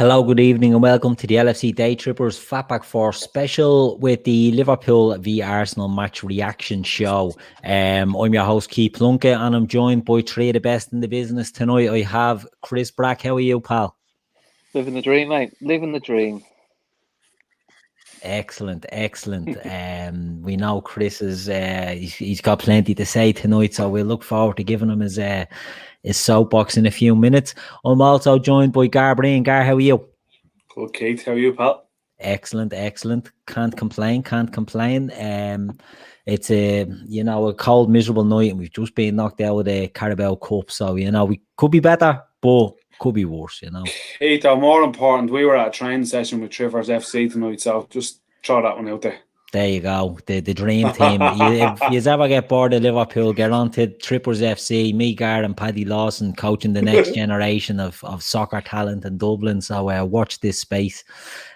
Hello, good evening, and welcome to the LFC Daytrippers FB4 special with the Liverpool v Arsenal match reaction show. I'm your host, Keith Plunkett, and I'm joined by three of the best in the business tonight. I have Chris Brack. How are you, pal? Living the dream, mate. Living the dream. Excellent. We know Chris is he's got plenty to say tonight, so we'll look forward to giving him his soapbox in a few minutes. I'm also joined by Gar. Gar, how are you? Good, Keith. How are you, pal? Excellent. Can't complain. It's a cold, miserable night, and we've just been knocked out of the Carabao Cup, so we could be better, but could be worse. Keith, more important, we were at a training session with Trivers FC tonight, so just throw that one out there. There you go, the dream team. If you ever get bored of Liverpool, get on to Trippers FC, me, Gar and Paddy Lawson coaching the next generation of soccer talent in Dublin. So watch this space.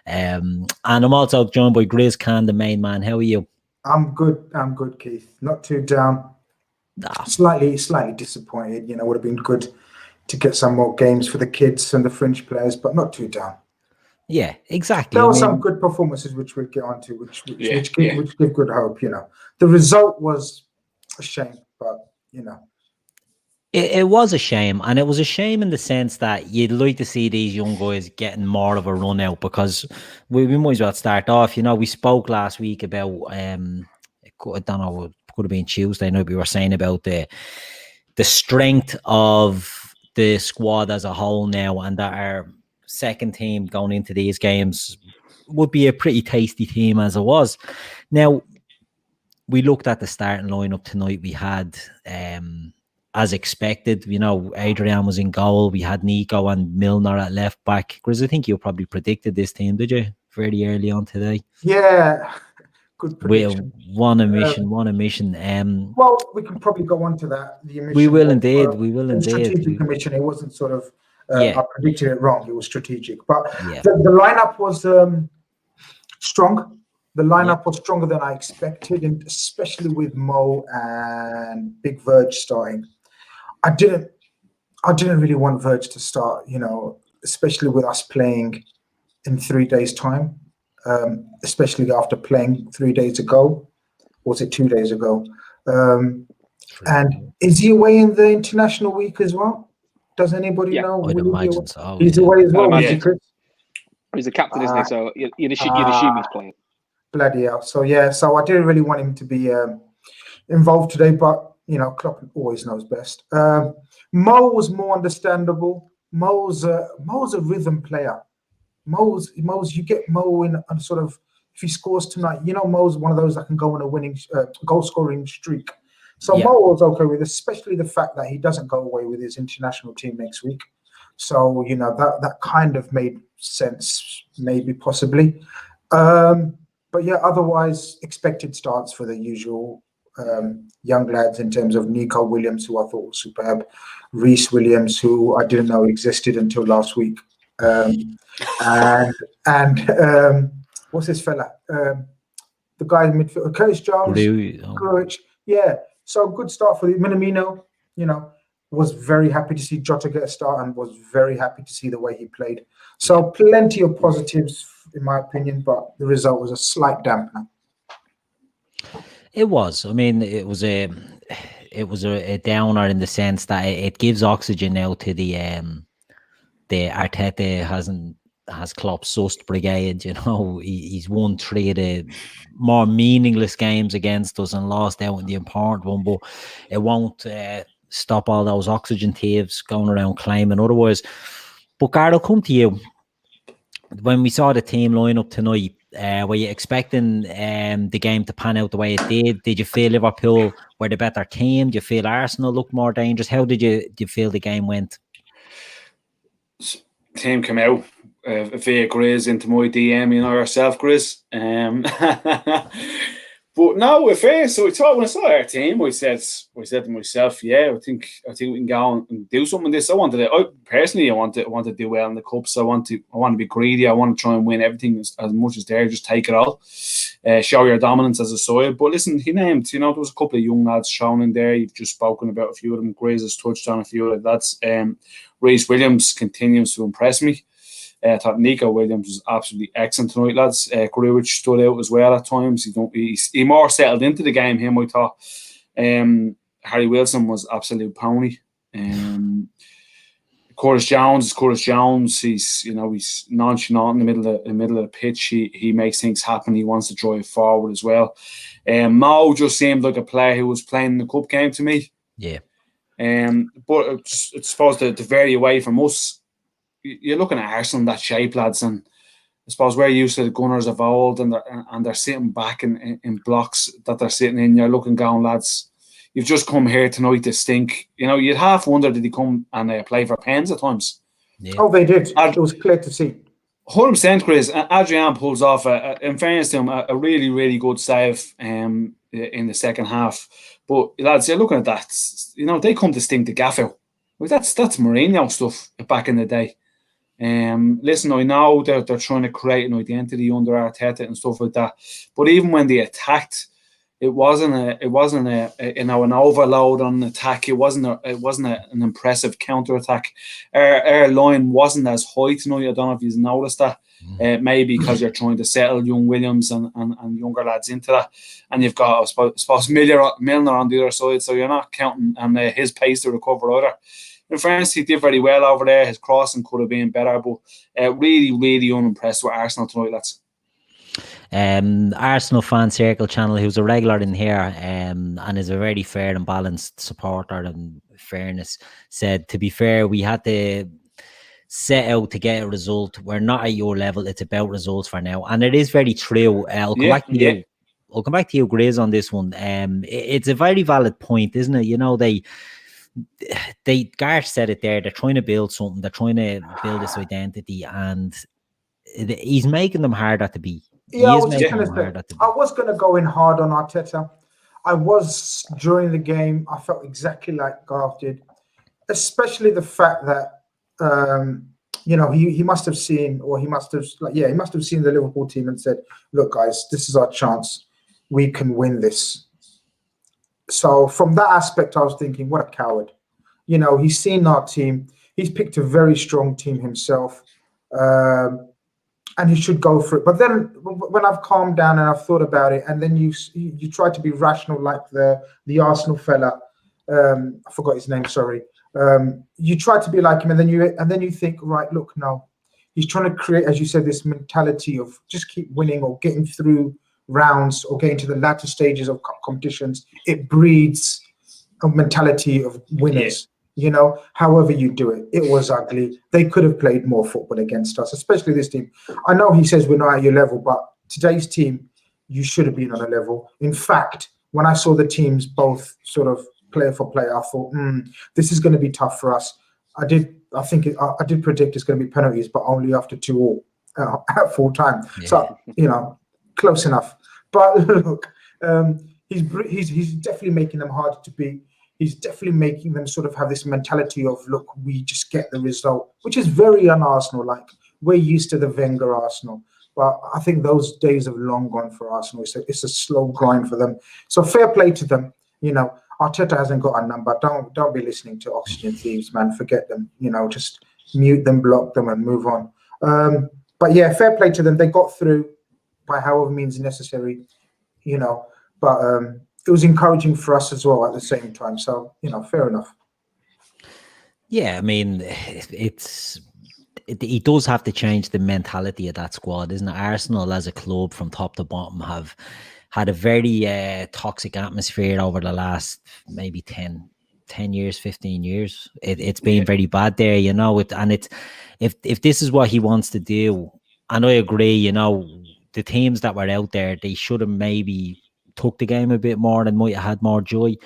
And I'm also joined by Grizz Khan, the main man. How are you? I'm good, Keith. Not too down. Slightly disappointed. Would have been good to get some more games for the kids and the fringe players, but not too down. Yeah, exactly. There were some good performances which we'll get onto, which give good hope. The result was a shame, but it was a shame, and it was a shame in the sense that you'd like to see these young guys getting more of a run out, because we might as well start off. We spoke last week about I don't know, it could have been Tuesday night. We were saying about the strength of the squad as a whole now, and that our second team going into these games would be a pretty tasty team as it was. Now, we looked at the starting lineup tonight. We had, as expected, Adrian was in goal. We had Nico and Milner at left back. Chris, I think you probably predicted this team, did you? Very early on today. Yeah, good prediction. One omission. Well, we can probably go on to that. The omission, we will indeed. The strategic omission. It wasn't sort of. I predicted it wrong. It was strategic, but the lineup was strong. The lineup was stronger than I expected, and especially with Mo and Big Verge starting. I didn't really want Verge to start, especially with us playing in 3 days' time, especially after playing 3 days ago. Was it 2 days ago? And is he away in the international week as well? Does anybody know? I'd imagine so. He's away as well. He's the captain, isn't he? So you'd assume he's playing. Bloody hell. So I didn't really want him to be involved today, but Klopp always knows best. Mo was more understandable. Mo's a rhythm player. Mo's you get Mo in a sort of, if he scores tonight, Mo's one of those that can go on a winning goal scoring streak. So Mo was okay with, especially the fact that he doesn't go away with his international team next week. So that kind of made sense, maybe possibly. But yeah, otherwise expected starts for the usual young lads in terms of Nico Williams, who I thought was superb, Reece Williams, who I didn't know existed until last week, and what's this fella? The guy in midfield, Curtis Jones, yeah. So good start for the Minamino. Was very happy to see Jota get a start, and was very happy to see the way he played. So plenty of positives, in my opinion, but the result was a slight dampener. It was. I mean, it was a downer in the sense that it gives oxygen now to the Arteta has Klopp sussed brigade. He's won 3 of the more meaningless games against us and lost out in the important one, but it won't stop all those oxygen thieves going around claiming otherwise. But Gar, I'll come to you. When we saw the team line up tonight, were you expecting the game to pan out the way it did? Did you feel Liverpool were the better team? Did you feel Arsenal looked more dangerous? How did you feel the game went? Team came out via Grizz into my DM, yourself, Grizz. But no, so when I saw our team, I said to myself, I think we can go and do something with this. I want to do well in the cup, so I want to be greedy. I want to try and win everything as much as there. Just take it all, show your dominance as a side. But listen, he named, there was a couple of young lads shown in there. You've just spoken about a few of them. Grizz has touched on a few of the lads. Reece Williams continues to impress me. I thought Nico Williams was absolutely excellent tonight, lads. Grujic stood out as well at times. He more settled into the game, him, I thought. Harry Wilson was absolute pony. Curtis Jones. He's nonchalant in the middle of the pitch. He makes things happen. He wants to drive forward as well. Mo just seemed like a player who was playing the cup game to me. Yeah. But I suppose to vary away from us, you're looking at Arsenal in that shape, lads, and I suppose we're used to the Gunners of old, and they're sitting back in blocks that they're sitting in. You're looking down, lads. You've just come here tonight to stink. You'd half wonder, did he come and play for pens at times? Yeah. Oh, they did. It was clear to see. 100%, Chris. Adrian pulls off, in fairness to him, a really, really good save in the second half. But, lads, you're looking at that. They come to stink the gaff out. Well, that's Mourinho stuff back in the day. Listen, I know they're trying to create an identity under Arteta and stuff like that. But even when they attacked, it wasn't an overload on an attack. It wasn't an impressive counter attack. Our line wasn't as high tonight. I don't know if you've noticed that. Maybe because you're trying to settle young Williams and younger lads into that, and you've got I suppose Milner on the other side, so you're not counting on his pace to recover either. In France, he did very well over there. His crossing could have been better, but really, really unimpressed with Arsenal tonight, lads. Arsenal Fan Circle channel, who's a regular in here and is a very fair and balanced supporter and fairness, said, to be fair, we had to set out to get a result. We're not at your level. It's about results for now. And it is very true. I'll come back to you. I'll come back to you, Grizz, on this one. It's a very valid point, isn't it? Gar said it there. They're trying to build something. They're trying to build this identity, and he's making them harder to beat. Yeah, I was going to go in hard on Arteta. I was during the game. I felt exactly like Garth did, especially the fact that he must have seen, or he must have seen the Liverpool team and said, "Look, guys, this is our chance. We can win this." So from that aspect, I was thinking, what a coward. He's seen our team. He's picked a very strong team himself. And he should go for it. But then when I've calmed down and I've thought about it, and then you try to be rational like the Arsenal fella, I forgot his name, sorry. You try to be like him, and then you think, right, look, no. He's trying to create, as you said, this mentality of just keep winning or getting through rounds or getting to the latter stages of competitions. It breeds a mentality of winners. Yeah. However you do it. It was ugly. They could have played more football against us, especially this team. I know he says we're not at your level, but today's team, you should have been on a level. In fact, when I saw the teams both sort of player for player, I thought, this is going to be tough for us. I did predict it's going to be penalties, but only after 2-2 at full time. Yeah. So, close enough. But look, he's definitely making them harder to beat. He's definitely making them sort of have this mentality of, look, we just get the result, which is very un-Arsenal-like. We're used to the Wenger Arsenal. But I think those days have long gone for Arsenal. It's a slow grind for them. So fair play to them. Arteta hasn't got a number. Don't be listening to oxygen thieves, man. Forget them. Just mute them, block them, and move on. But yeah, fair play to them. They got through by however means necessary. But it was encouraging for us as well at the same time. So, fair enough. Yeah, I mean, he does have to change the mentality of that squad, isn't it? Arsenal as a club from top to bottom have had a very toxic atmosphere over the last maybe 10 years, 15 years. It's been very bad there, and it's if this is what he wants to do, and I agree, the teams that were out there, they should have maybe took the game a bit more and might have had more joy.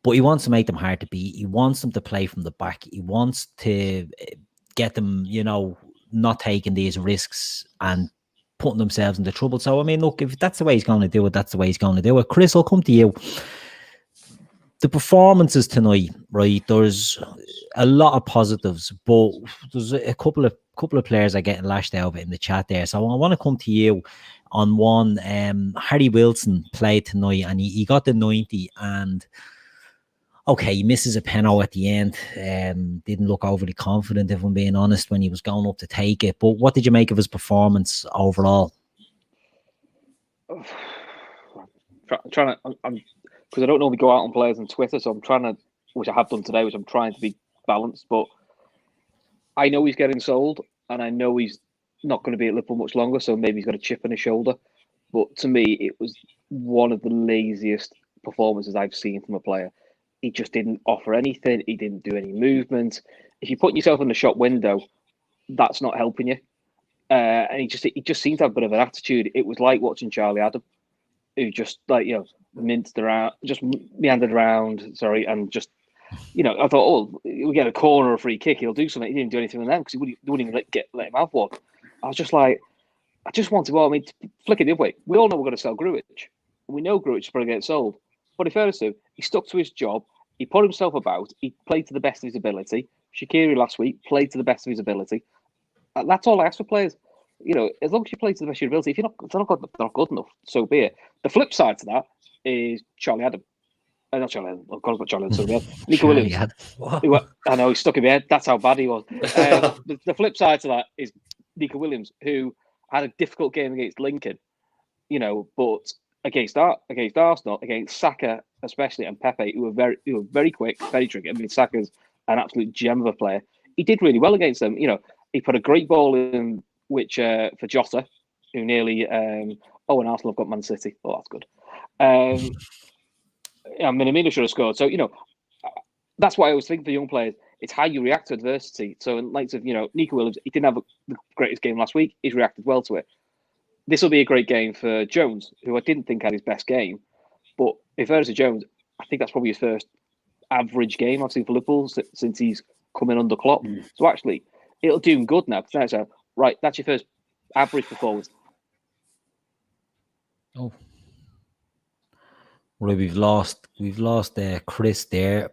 But he wants to make them hard to beat. He wants them to play from the back. He wants to get them, not taking these risks and putting themselves into trouble. So, I mean, look, if that's the way he's going to do it, that's the way he's going to do it. Chris, I'll come to you. The performances tonight, right? There's a lot of positives, but there's a couple of players are getting lashed out in the chat there. So I want to come to you on one. Harry Wilson played tonight, and he got the 90, and Okay, he misses a penalty at the end. Didn't look overly confident, if I'm being honest, when he was going up to take it. But what did you make of his performance overall? Trying to, because I don't normally go out on players on Twitter, so I'm trying to, which I have done today, which I'm trying to be balanced. But I know he's getting sold, and I know he's not going to be at Liverpool much longer, so maybe he's got a chip on his shoulder. But to me, it was one of the laziest performances I've seen from a player. He just didn't offer anything. He didn't do any movement. If you put yourself in the shop window, that's not helping you. And he just seemed to have a bit of an attitude. It was like watching Charlie Adam, who just minced around, just meandered around. Sorry, and just I thought, oh, we get a corner or a free kick, he'll do something. He didn't do anything with them because he wouldn't even let him have one. I was just like, I just want to. Well, I mean, flick it the other way. We all know we're going to sell Grujic. We know Grujic is probably going to get sold. But in fairness to him, he stuck to his job. He put himself about. He played to the best of his ability. Shaqiri last week played to the best of his ability. That's all I ask for players. As long as you play to the best of your ability, if they're not good enough, so be it. The flip side to that is Charlie Adam. Not Charlie Adam. I've got about Charlie Adam. Sorry, Nico Williams. I know, he stuck in my head. That's how bad he was. The flip side to that is Nico Williams, who had a difficult game against Lincoln, but against Arsenal, against Saka especially, and Pepe, who were very quick, very tricky. I mean, Saka's an absolute gem of a player. He did really well against them. He put a great ball in, which for Jota, who nearly. And Arsenal have got Man City. Oh, that's good. Minamino should have scored. So that's what I always think for young players. It's how you react to adversity. So in likes of Nico Williams, he didn't have the greatest game last week. He's reacted well to it. This will be a great game for Jones, who I didn't think had his best game. But if there's a Jones, I think that's probably his first average game I've seen for Liverpool since he's come in under Klopp. So actually, it'll do him good now. Because now it's right, that's your first average performance. Oh. Right, we've lost Chris there.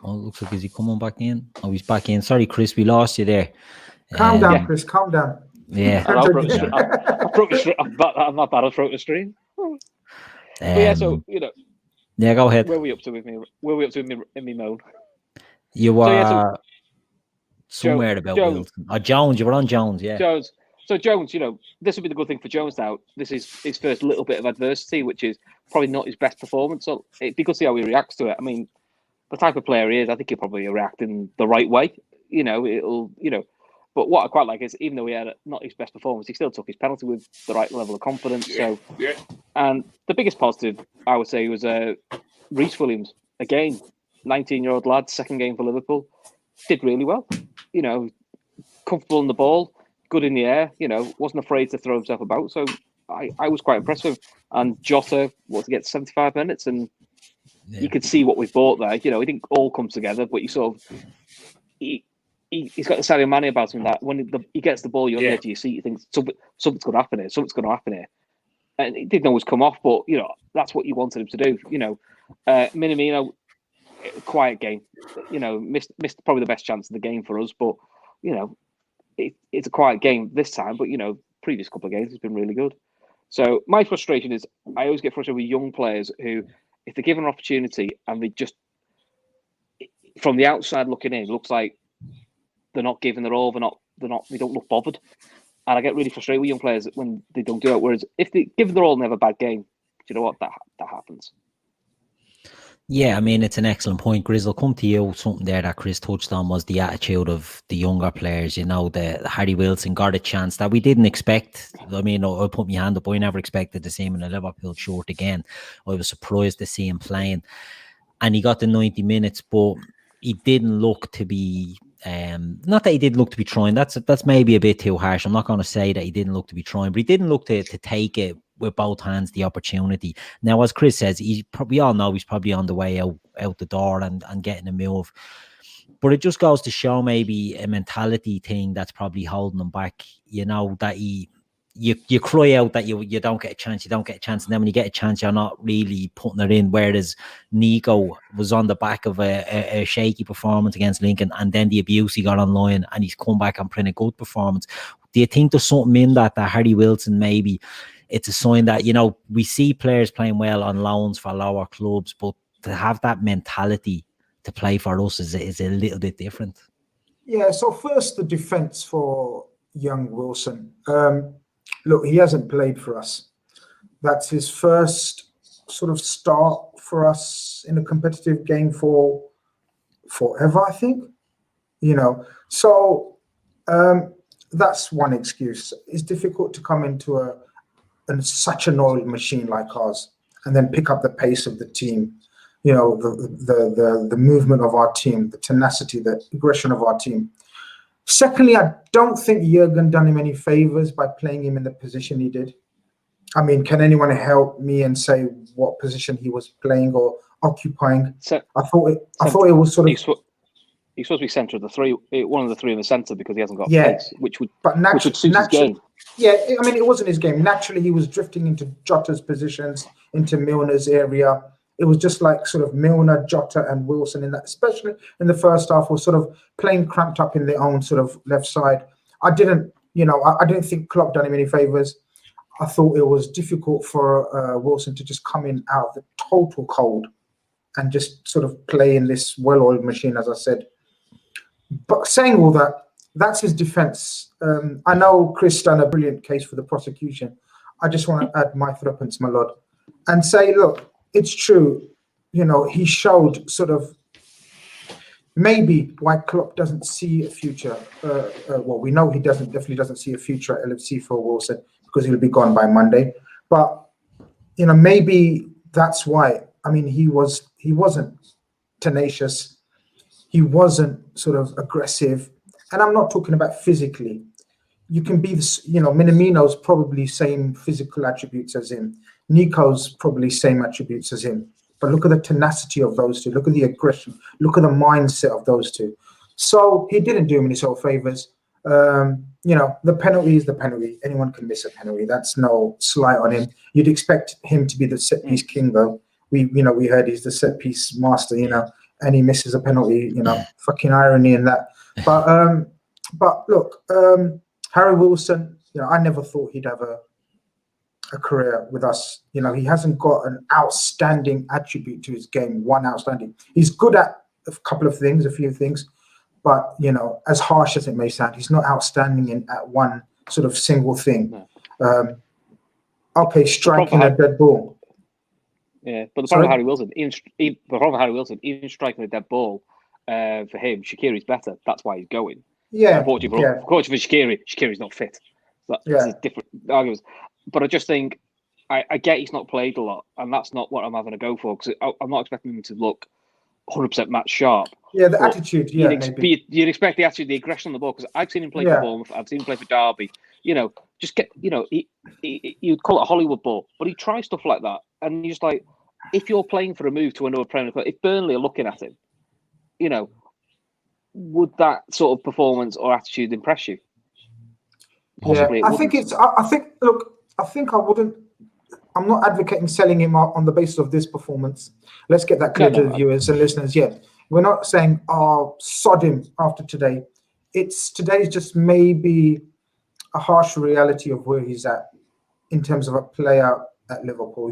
Oh, looks like, is he coming back in? Oh, he's back in. Sorry, Chris, we lost you there. Calm down, Chris. Calm down. Yeah. I'm not bad. I broke the stream. So yeah, go ahead. Where are we up to with me? In me moan? You are somewhere about Wilson. Jones. You were on Jones, yeah. Jones. So Jones, this would be the good thing for Jones now. This is his first little bit of adversity, which is probably not his best performance. So it'd be good to see how he reacts to it. I mean, the type of player he is, I think he'll probably react in the right way. But what I quite like is, even though he had not his best performance, he still took his penalty with the right level of confidence. And the biggest positive, I would say, was Reece Williams. Again, 19-year-old lad, second game for Liverpool, did really well. Comfortable in the ball, good in the air. Wasn't afraid to throw himself about. So I was quite impressed with him. And Jota, to get 75 minutes, and you could see what we bought there. It didn't all come together, but you sort of he's got the Sadio Mane about him that when he gets the ball, you're on the edge of your seat. You think something's going to happen here. Something's going to happen here, and it didn't always come off. But that's what you wanted him to do. Minamino, quiet game. Missed probably the best chance of the game for us. But it's a quiet game this time. But previous couple of games has been really good. So my frustration is I always get frustrated with young players who, if they're given an opportunity and they just, from the outside looking in, looks like they're not giving their all. They don't look bothered, and I get really frustrated with young players when they don't do it. Whereas if they give their all and have a bad game, do you know what, that happens. Yeah, I mean, it's an excellent point, Grizz. I'll come to you. Something there that Chris touched on was the attitude of the younger players. The Harry Wilson got a chance that we didn't expect. I mean, I'll put my hand up. I never expected to see him in a Liverpool shirt again. I was surprised to see him playing. And he got the 90 minutes, but he didn't look to be... not that he didn't look to be trying. That's maybe a bit too harsh. I'm not going to say that he didn't look to be trying, but he didn't look to take it with both hands, the opportunity. Now, as Chris says, we all know he's probably on the way out the door and getting a move. But it just goes to show maybe a mentality thing that's probably holding him back. That you cry out that you don't get a chance, and then when you get a chance, you're not really putting it in. Whereas Nico was on the back of a shaky performance against Lincoln, and then the abuse he got online, and he's come back and playing a good performance. Do you think there's something in that Harry Wilson, maybe it's a sign that, we see players playing well on loans for lower clubs, but to have that mentality to play for us is a little bit different. Yeah, so first the defence for young Wilson. Look, he hasn't played for us. That's his first sort of start for us in a competitive game for forever, I think. So that's one excuse. It's difficult to come into such an oiled machine like ours and then pick up the pace of the team. The movement of our team, the tenacity, the aggression of our team. Secondly, I don't think Jurgen done him any favors by playing him in the position he did. I mean, can anyone help me and say what position he was playing or occupying? I thought it was sort of. He's supposed to be centre of the three, one of the three in the centre because he hasn't got pace, which would suit his game. Yeah, I mean, it wasn't his game. Naturally, he was drifting into Jota's positions, into Milner's area. It was just like sort of Milner, Jota, and Wilson in that, especially in the first half, was sort of playing cramped up in their own sort of left side. I didn't think Klopp done him any favors. I thought it was difficult for Wilson to just come in out of the total cold and just sort of play in this well-oiled machine, as I said. But saying all that, that's his defence. I know Chris done a brilliant case for the prosecution. I just want to add my threepence, my lord, and say, look, it's true. He showed sort of maybe why Klopp doesn't see a future. Well, we know he definitely doesn't see a future at LFC for Wilson because he'll be gone by Monday. But maybe that's why. I mean, he wasn't tenacious. He wasn't sort of aggressive. And I'm not talking about physically. You can be, Minamino's probably same physical attributes as him. Nico's probably same attributes as him. But look at the tenacity of those two. Look at the aggression. Look at the mindset of those two. So he didn't do him any sort of favors. The penalty is the penalty. Anyone can miss a penalty. That's no slight on him. You'd expect him to be the set piece king, though. We heard he's the set piece master, and he misses a penalty, fucking irony in that. But look, Harry Wilson, I never thought he'd have a career with us. He hasn't got an outstanding attribute to his game, one outstanding. He's good at a few things, but as harsh as it may sound, he's not outstanding at one sort of single thing. Striking a dead ball. Yeah, but the problem with Harry Wilson, even striking a dead ball, for him, Shaqiri's better. That's why he's going. Yeah. Unfortunately for Shaqiri's not fit. That's a different argument. But I just think, I get he's not played a lot, and that's not what I'm having to go for, because I'm not expecting him to look 100% match sharp. Yeah, the attitude, you'd expect the attitude, the aggression on the ball, because I've seen him play for Bournemouth, I've seen him play for Derby. Just get, you'd call it a Hollywood ball, but he tries stuff like that, and you're just like, if you're playing for a move to another Premier League, if Burnley are looking at him, would that sort of performance or attitude impress you? Possibly. Yeah, I think I wouldn't. I'm not advocating selling him on the basis of this performance. Let's get that clear to the viewers and listeners. Yeah, we're not saying, sod him after today. Today's just maybe a harsh reality of where he's at in terms of a player at Liverpool,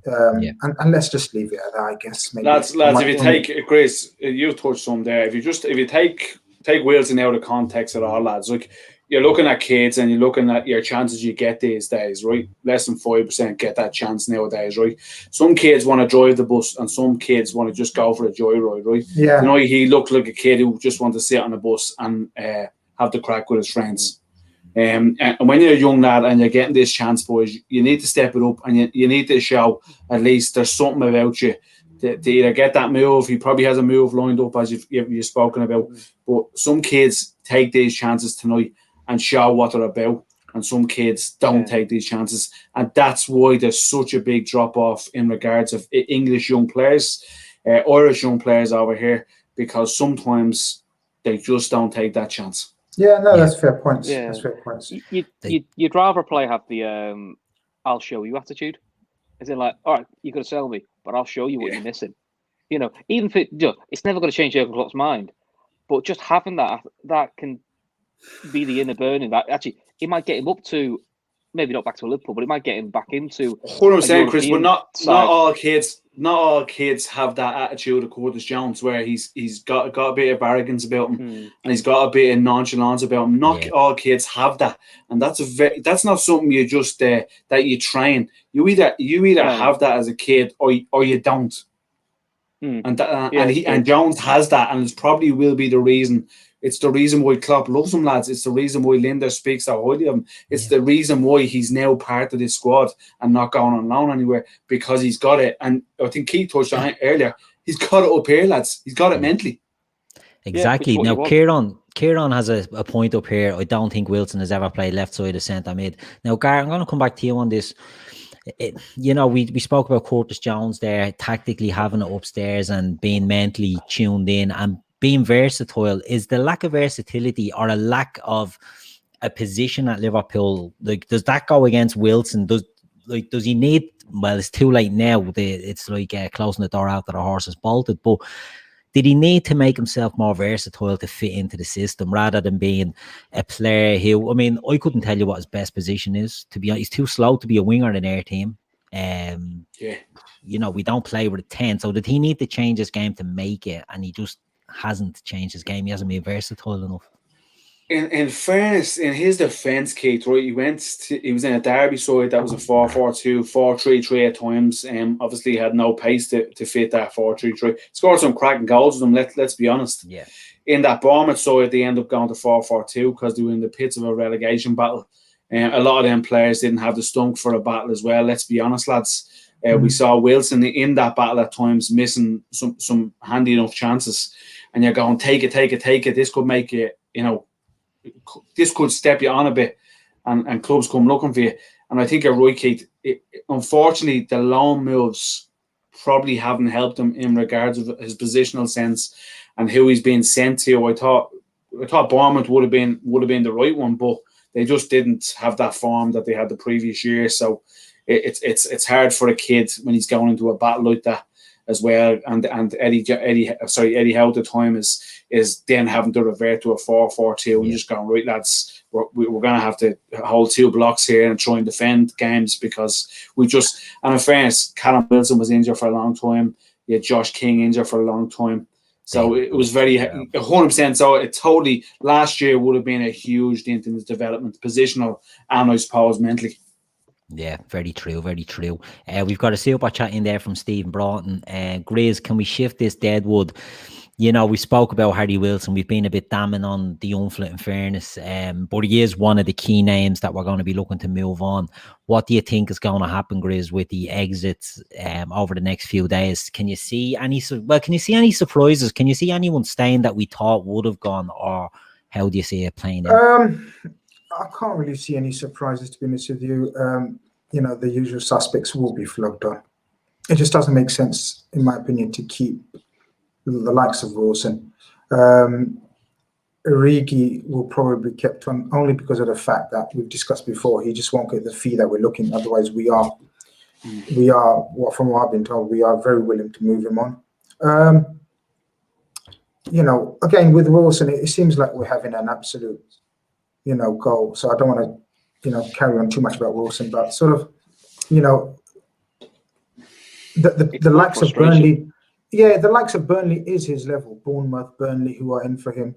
and let's just leave it at that, I guess. Maybe. Lads, if you take Grizz, you touched some there. If you take Wilson out of context at all, lads, like, you're looking at kids and you're looking at your chances you get these days, right? Less than 5% get that chance nowadays, right? Some kids want to drive the bus and some kids want to just go for a joyride, right? Yeah. He looked like a kid who just wanted to sit on the bus and have the crack with his friends. And when you're a young lad and you're getting this chance, boys, you need to step it up and you need to show at least there's something about you to either get that move. He probably has a move lined up, as you've spoken about. But some kids take these chances tonight and show what they're about, and some kids don't take these chances, and that's why there's such a big drop off in regards of English young players, Irish young players over here, because sometimes they just don't take that chance. Yeah, no, that's fair points. Yeah. That's fair points. You'd rather play have the I'll show you attitude, as in like, all right, you're gonna sell me, but I'll show you what you're missing. Even if it's never going to change Jurgen Klopp's mind, but just having that can be the inner burning. That actually, it might get him up to maybe not back to Liverpool, but it might get him back into. 100%, Chris, but not side. all kids have that attitude of Curtis Jones, where he's got a bit of arrogance about him, and he's got a bit of nonchalance about him. Not all kids have that, and that's not something you just that you train. You either have that as a kid or you don't. And Jones has that, and it probably will be the reason. It's the reason why Klopp loves him, lads. It's the reason why Linda speaks so highly of him. It's the reason why he's now part of this squad and not going on loan anywhere, because he's got it. And I think Keith touched on it earlier. He's got it up here, lads. He's got it mentally. Exactly. Now, Kieran has a point up here. I don't think Wilson has ever played left side of centre mid. Now, Gar, I'm going to come back to you on this. We spoke about Curtis Jones there, tactically having it upstairs and being mentally tuned in and being versatile. Is the lack of versatility or a lack of a position at Liverpool, like, does that go against Wilson? Does he need, well, it's too late now, it's like closing the door after the horse is bolted, but did he need to make himself more versatile to fit into the system rather than being a player who, I mean, I couldn't tell you what his best position is, to be honest. He's too slow to be a winger in our team. We don't play with a 10. So did he need to change his game to make it? And he just hasn't changed his game. He hasn't been versatile enough. In fairness, in his defence, Keith, right, he was in a Derby side that was a 4-4-2, 4-3-3 at times. Obviously, he had no pace to fit that 4-3-3. Scored some cracking goals with them, let's be honest. Yeah. In that Bournemouth side, they ended up going to 4-4-2 because they were in the pits of a relegation battle. A lot of them players didn't have the stunk for a battle as well, let's be honest, lads. We saw Wilson in that battle at times missing some handy enough chances. And you're going, take it. This could make it, this could step you on a bit, and clubs come looking for you. And I think you're right, Keith. Unfortunately, the loan moves probably haven't helped him in regards of his positional sense and who he's being sent to. I thought Bournemouth would have been the right one, but they just didn't have that form that they had the previous year. So it's hard for a kid when he's going into a battle like that as well. And Eddie Howe at the time is then having to revert to a 4-4-2 and just going, right, lads, we're going to have to hold two blocks here and try and defend games, because and in fairness, Callum Wilson was injured for a long time. You had Josh King injured for a long time. So it was very 100%. So it totally, last year would have been a huge dent in his development, positional and I suppose mentally. Yeah, very true, very true. We've got a super chat in there from Stephen Broughton. Grizz, can we shift this deadwood? We spoke about Harry Wilson. We've been a bit damning on the Unflit, in fairness, but he is one of the key names that we're going to be looking to move on. What do you think is going to happen, Grizz, with the exits over the next few days? Can you see any surprises? Can you see anyone staying that we thought would have gone, or how do you see it playing out? I can't really see any surprises, to be honest with you. The usual suspects will be flogged on. It just doesn't make sense, in my opinion, to keep the likes of Wilson. Origi will probably be kept on only because of the fact that we've discussed before. He just won't get the fee that we're looking. Otherwise, we are, from what I've been told, we are very willing to move him on. Again, with Wilson, it seems like we're having an absolute goal. So I don't want to, carry on too much about Wilson, but sort of, the likes of Burnley, the likes of Burnley is his level. Bournemouth, Burnley, who are in for him.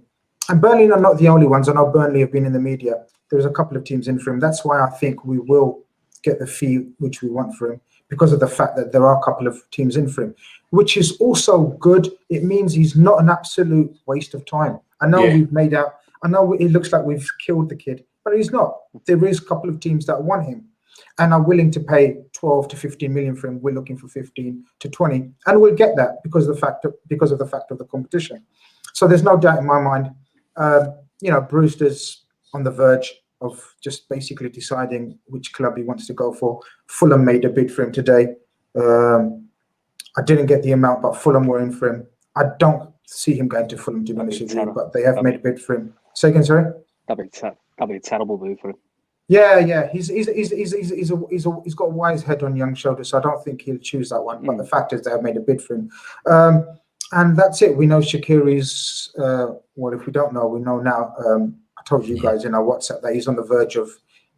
And Burnley are not the only ones. I know Burnley have been in the media. There's a couple of teams in for him. That's why I think we will get the fee which we want for him, because of the fact that there are a couple of teams in for him, which is also good. It means he's not an absolute waste of time. I know I know it looks like we've killed the kid, but he's not. There is a couple of teams that want him and are willing to pay 12 to 15 million for him. We're looking for 15 to 20, and we'll get that because of the fact of the competition. So there's no doubt in my mind. Brewster's on the verge of just basically deciding which club he wants to go for. Fulham made a bid for him today. I didn't get the amount, but Fulham were in for him. I don't see him going to Fulham, to be honest with you, but they have made a bid for him. Say again, sorry? That'd be a terrible move for him. Yeah. He's got a wise head on young shoulders, so I don't think he'll choose that one. But the fact is, they have made a bid for him, and that's it. We know Shaqiri's. If we don't know, we know now. I told you guys in our WhatsApp that he's on the verge of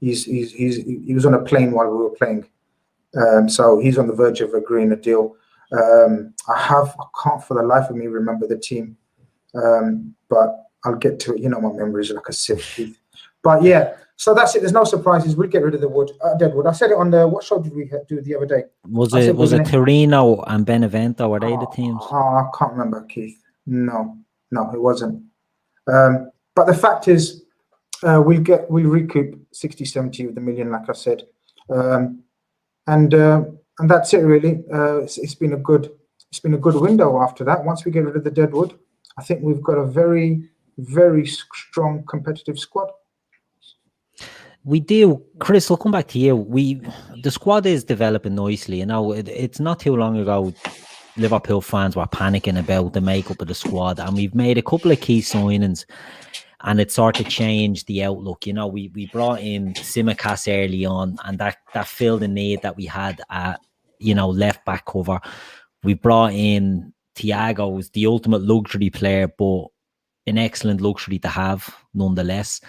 He was on a plane while we were playing, so he's on the verge of agreeing a deal. I can't for the life of me remember the team, but I'll get to it. You know, my memory is like a sieve, Keith. But yeah, so that's it. There's no surprises. We'll get rid of the Deadwood. I said it on what show did we do the other day? Was it Torino and Benevento? Were they the teams? I can't remember, Keith. No, it wasn't. But the fact is, we'll recoup 60, 70 of the million, like I said, and that's it really. It's been a good window after that. Once we get rid of the Deadwood, I think we've got a very, very strong competitive squad. We do, Chris. I'll come back to you. The squad is developing nicely. You know, it's not too long ago Liverpool fans were panicking about the makeup of the squad, and we've made a couple of key signings, and it sort of changed the outlook. You know, we brought in Tsimikas early on, and that filled the need that we had at, you know, left back cover. We brought in Thiago, who's the ultimate luxury player, but an excellent luxury to have nonetheless.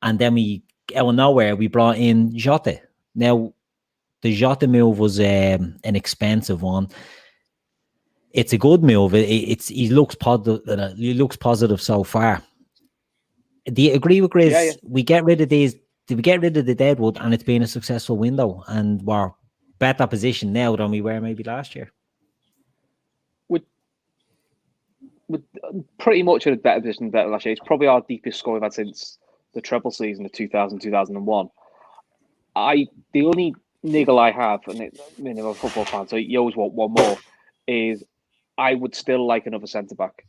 And then out of nowhere, we brought in Jota. Now, the Jota move was an expensive one. It's a good move. He looks positive. He looks positive so far. Do you agree with Grizz? Yeah. We get rid of these. Did we get rid of the Deadwood, and it's been a successful window, and we're better positioned now than we were maybe last year. With pretty much in a better position than last year. It's probably our deepest score we've had since the treble season of 2000-2001. The only niggle I have, and I'm a football fan, so you always want one more, is I would still like another centre-back,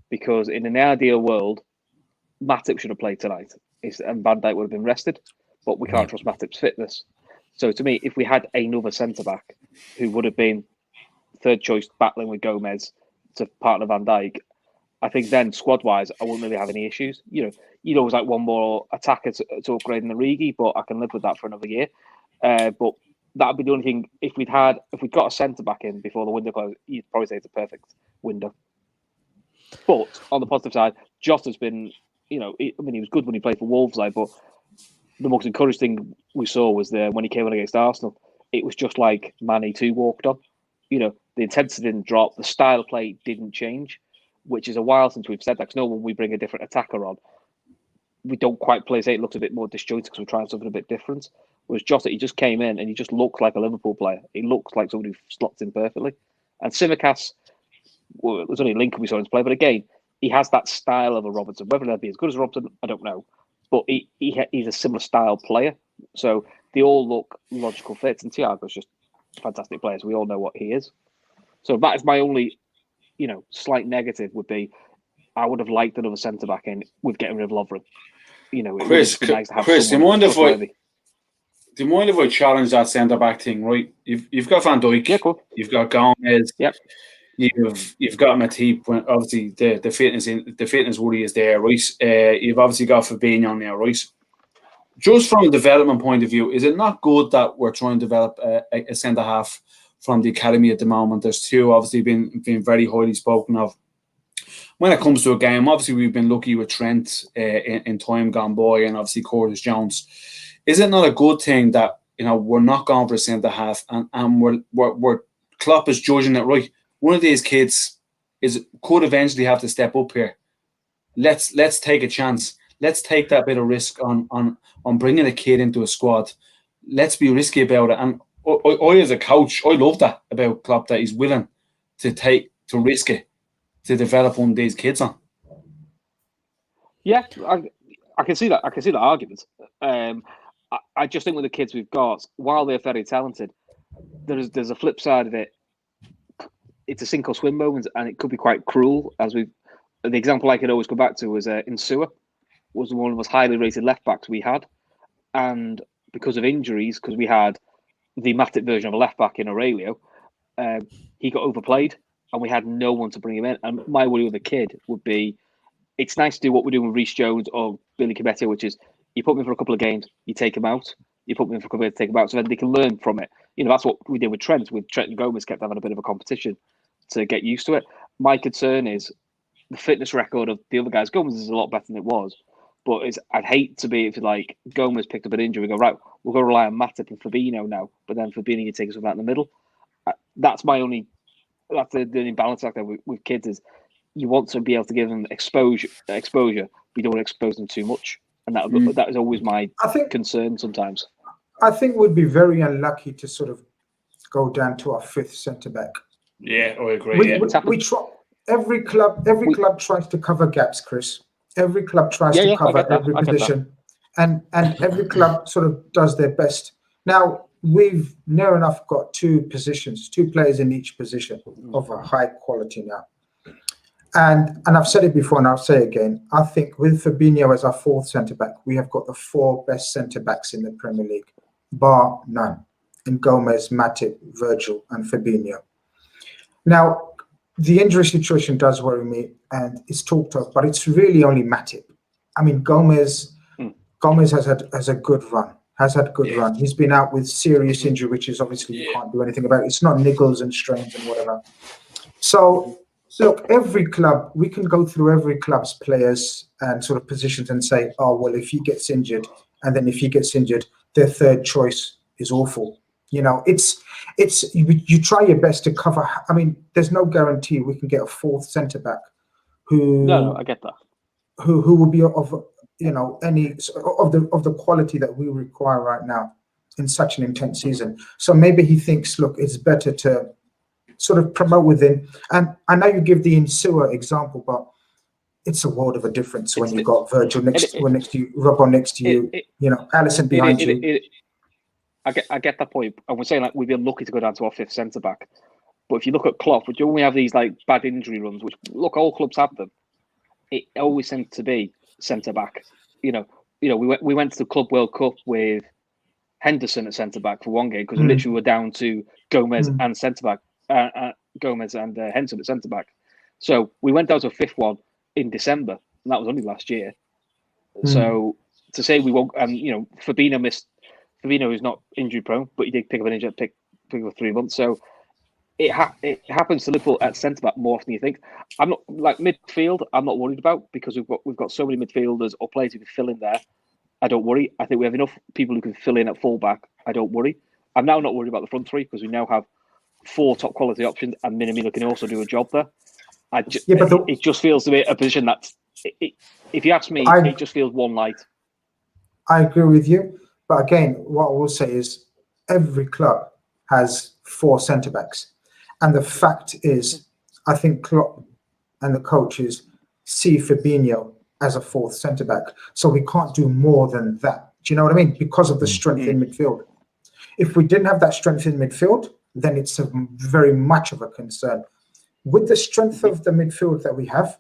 because in an ideal world, Matip should have played tonight, and Van Dijk would have been rested, but we can't trust Matip's fitness. So to me, if we had another centre-back who would have been third choice battling with Gomez to partner Van Dijk, I think then squad-wise, I wouldn't really have any issues. You know, you'd always like one more attacker to upgrade in the Rigi, but I can live with that for another year. But that'd be the only thing. If we'd got a centre back in before the window closed, you'd probably say it's a perfect window. But on the positive side, Jota's been, you know, he was good when he played for Wolves, but the most encouraging thing we saw was when he came on against Arsenal. It was just like Mane 2 walked on. You know, the intensity didn't drop, the style of play didn't change, which is a while since we've said that. Because when we bring a different attacker on, we don't quite play. It looks a bit more disjointed because we're trying something a bit different. Whereas Jota, he just came in and he just looks like a Liverpool player. He looks like somebody who slots in perfectly. And Tsimikas, well, it was only Lincoln we saw him play, but again, he has that style of a Robertson. Whether they'll be as good as Robertson, I don't know. But he's a similar style player. So they all look logical fits. And Thiago's just a fantastic player. So we all know what he is. So that is my only, you know, slight negative would be I would have liked another centre back in with getting rid of Lovren. You know, it would be nice to have Chris, someone. Do you mind if I challenge that centre back thing? Right, you've got Van Dijk, yeah, cool. You've got Gomez, yep. You've got Matip. Obviously, the fitness worry is there, right? You've obviously got Fabinho now, right? Just from a development point of view, is it not good that we're trying to develop a centre half from the academy at the moment? There's two obviously been very highly spoken of. When it comes to a game, obviously we've been lucky with Trent in time gone by, and obviously Curtis Jones. Is it not a good thing that, you know, we're not going for a centre half, and we're Klopp is judging it right? One of these kids could eventually have to step up here. Let's take a chance. Let's take that bit of risk on bringing a kid into a squad. Let's be risky about it. And I as a coach, I love that about Klopp, that he's willing to risk it to develop one of these kids on. Yeah, I can see that. I can see the argument. I just think with the kids we've got, while they're very talented, there's a flip side of it. It's a sink or swim moment, and it could be quite cruel. The example I could always go back to was Insua, was one of the most highly rated left backs we had, and because of injuries, because we had the Matip version of a left back in Aurelio, he got overplayed, and we had no one to bring him in. And my worry with the kid would be, it's nice to do what we're doing with Reece Jones or Billy Kibetio, which is you put him in for a couple of games, you take him out. You put him in for a couple of games, take him out, so then they can learn from it. You know, that's what we did with Trent. With Trent and Gomez kept having a bit of a competition to get used to it. My concern is the fitness record of the other guys. Gomez is a lot better than it was, But I'd hate to be if like Gomez picked up an injury, we go, right, we're going to rely on Matip and Fabinho now, but then Fabinho you take us out in the middle. That's the only balance act there with kids is you want to be able to give them exposure, but you don't want to expose them too much. And that is always my concern sometimes. I think we'd be very unlucky to sort of go down to our fifth centre-back. Yeah, I agree. We try, every club tries to cover gaps, Chris. Every club tries to cover every position. And every club sort of does their best. Now, we've near enough got two players in each position of a high quality now. And I've said it before and I'll say it again, I think with Fabinho as our fourth centre-back, we have got the four best centre-backs in the Premier League, bar none, in Gomez, Matip, Virgil and Fabinho. Now, the injury situation does worry me and it's talked of, but it's really only Matip. I mean, Gomez has a good run. Run. He's been out with serious injury, which is obviously you can't do anything about it. It's not niggles and strains and whatever. So, look, every club, we can go through every club's players and sort of positions and say, oh, well, if he gets injured, and then if he gets injured, their third choice is awful. You know, you try your best to cover. I mean, there's no guarantee we can get a fourth centre back who. No, I get that. Who will be of any of the quality that we require right now in such an intense season. So maybe he thinks, look, it's better to sort of promote within. And I know you give the Insua example, but it's a world of a difference when you've got Virgil next to you, Robbo next to you, Alisson behind you. I get that point. And we're saying like we've been lucky to go down to our fifth centre back. But if you look at Klopp, which only have these like bad injury runs, which look all clubs have them, it always seems to be centre back. We went to the Club World Cup with Henderson at centre back for one game because we literally were down to Gomez and centre back, Gomez and Henderson at centre back. So we went down to a fifth one in December, and that was only last year. So to say we won't, Fabinho is not injury prone, but he did pick up an injury, pick up 3 months. So it happens to Liverpool at centre back more often than you think. I'm not like midfield. I'm not worried about because we've got so many midfielders or players who can fill in there. I don't worry. I think we have enough people who can fill in at full back. I don't worry. I'm now not worried about the front three because we now have 4 top quality options and Minamino can also do a job there. It just feels to me a position that, if you ask me, it just feels one light. I agree with you. But again, what I will say is every club has 4 centre-backs. And the fact is, I think Klopp and the coaches see Fabinho as a 4th centre-back. So we can't do more than that. Do you know what I mean? Because of the strength in midfield. If we didn't have that strength in midfield, then it's very much of a concern. With the strength of the midfield that we have,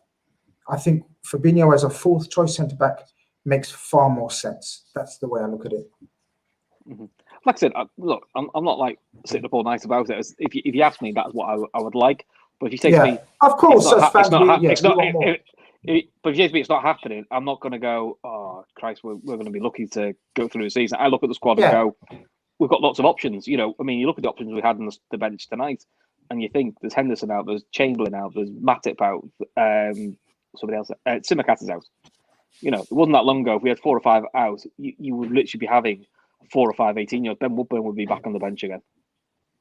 I think Fabinho as a 4th choice centre-back makes far more sense. That's the way I look at it. Like I said, look, I'm not like sitting up all night about it. If you ask me, that's what I would like. But if you say to me, of course, but if you say to me, it's not happening, I'm not going to go, oh Christ, we're going to be lucky to go through the season. I look at the squad and go, we've got lots of options. You look at the options we had on the bench tonight, and you think there's Henderson out, there's Chamberlain out, there's Matip out, somebody else, Tsimikas is out. It wasn't that long ago. If we had 4 or 5 out, you would literally be having 4 or 5 18-year-olds. Ben Woodburn would be back on the bench again,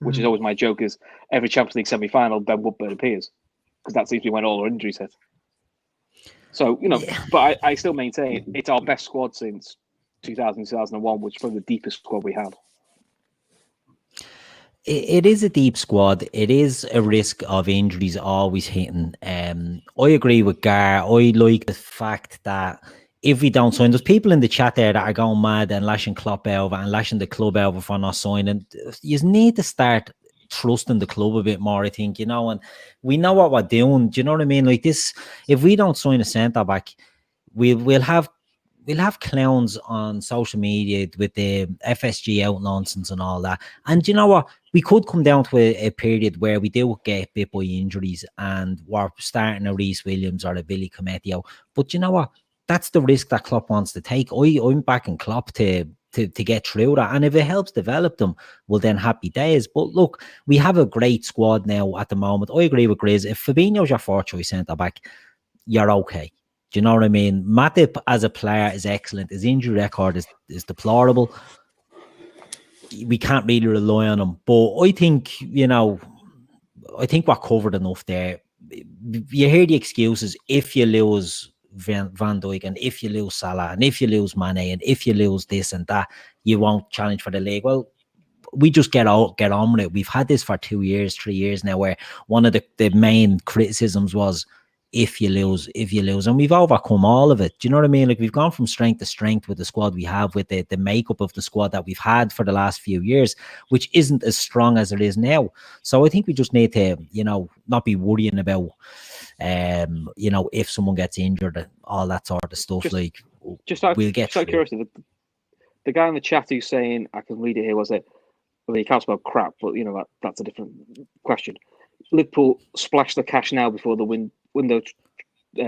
which is always my joke. Is every Champions League semi-final, Ben Woodburn appears because that seems to be when all our injuries hit. So but I still maintain it's our best squad since 2001, which is probably the deepest squad we had. It is a deep squad. It is a risk of injuries always hitting. I agree with Gar. I like the fact that if we don't sign, there's people in the chat there that are going mad and lashing Klopp over and lashing the club over for not signing. You need to start trusting the club a bit more, I think, and we know what we're doing. Do you know what I mean? Like this, if we don't sign a centre back, we'll have clowns on social media with the FSG out nonsense and all that. And you know what? We could come down to a period where we do get bit by injuries and we're starting a Reece Williams or a Billy Cometio. But you know what? That's the risk that Klopp wants to take. I'm backing Klopp to get through that. And if it helps develop them, well, then happy days. But look, we have a great squad now at the moment. I agree with Grizz. If Fabinho's your 4th choice centre-back, you're okay. Do you know what I mean? Matip as a player is excellent. His injury record is deplorable. We can't really rely on him. But I think, I think we're covered enough there. You hear the excuses if you lose Van Dijk and if you lose Salah and if you lose Mane and if you lose this and that, you won't challenge for the league. Well, we just get on with it. We've had this for 2 years, 3 years now, where one of the main criticisms was if you lose, and we've overcome all of it. Do you know what I mean? Like, we've gone from strength to strength with the squad we have, with the makeup of the squad that we've had for the last few years, which isn't as strong as it is now. So I think we just need to, not be worrying about, if someone gets injured and all that sort of stuff. We'll get through. Curiosity, the guy in the chat who's saying, I can read it here, was it? Well, he can't spell crap, but that's a different question. Liverpool splash the cash now before the window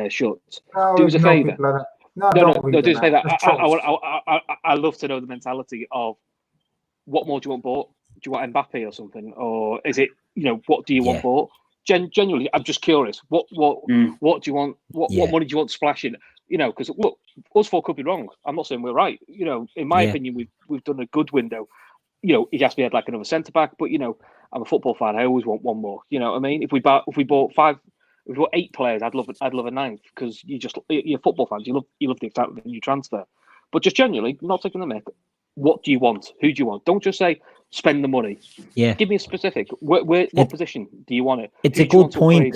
shuts. Do us a favour. No, do us a favour. I love to know the mentality of what more do you want bought? Do you want Mbappe or something, or is it what do you want bought? Genuinely, I'm just curious. What do you want? What money do you want splashing? Because look, us four could be wrong. I'm not saying we're right. In my opinion, we've done a good window. He has to be had like another centre back, but I'm a football fan. I always want one more. You know what I mean? If we bought 8 players, I'd love a ninth, because you're football fans. You love the excitement of the new transfer. But just genuinely, not taking the mick. What do you want? Who do you want? Don't just say spend the money. Yeah. Give me a specific. What position do you want it? It's a good point.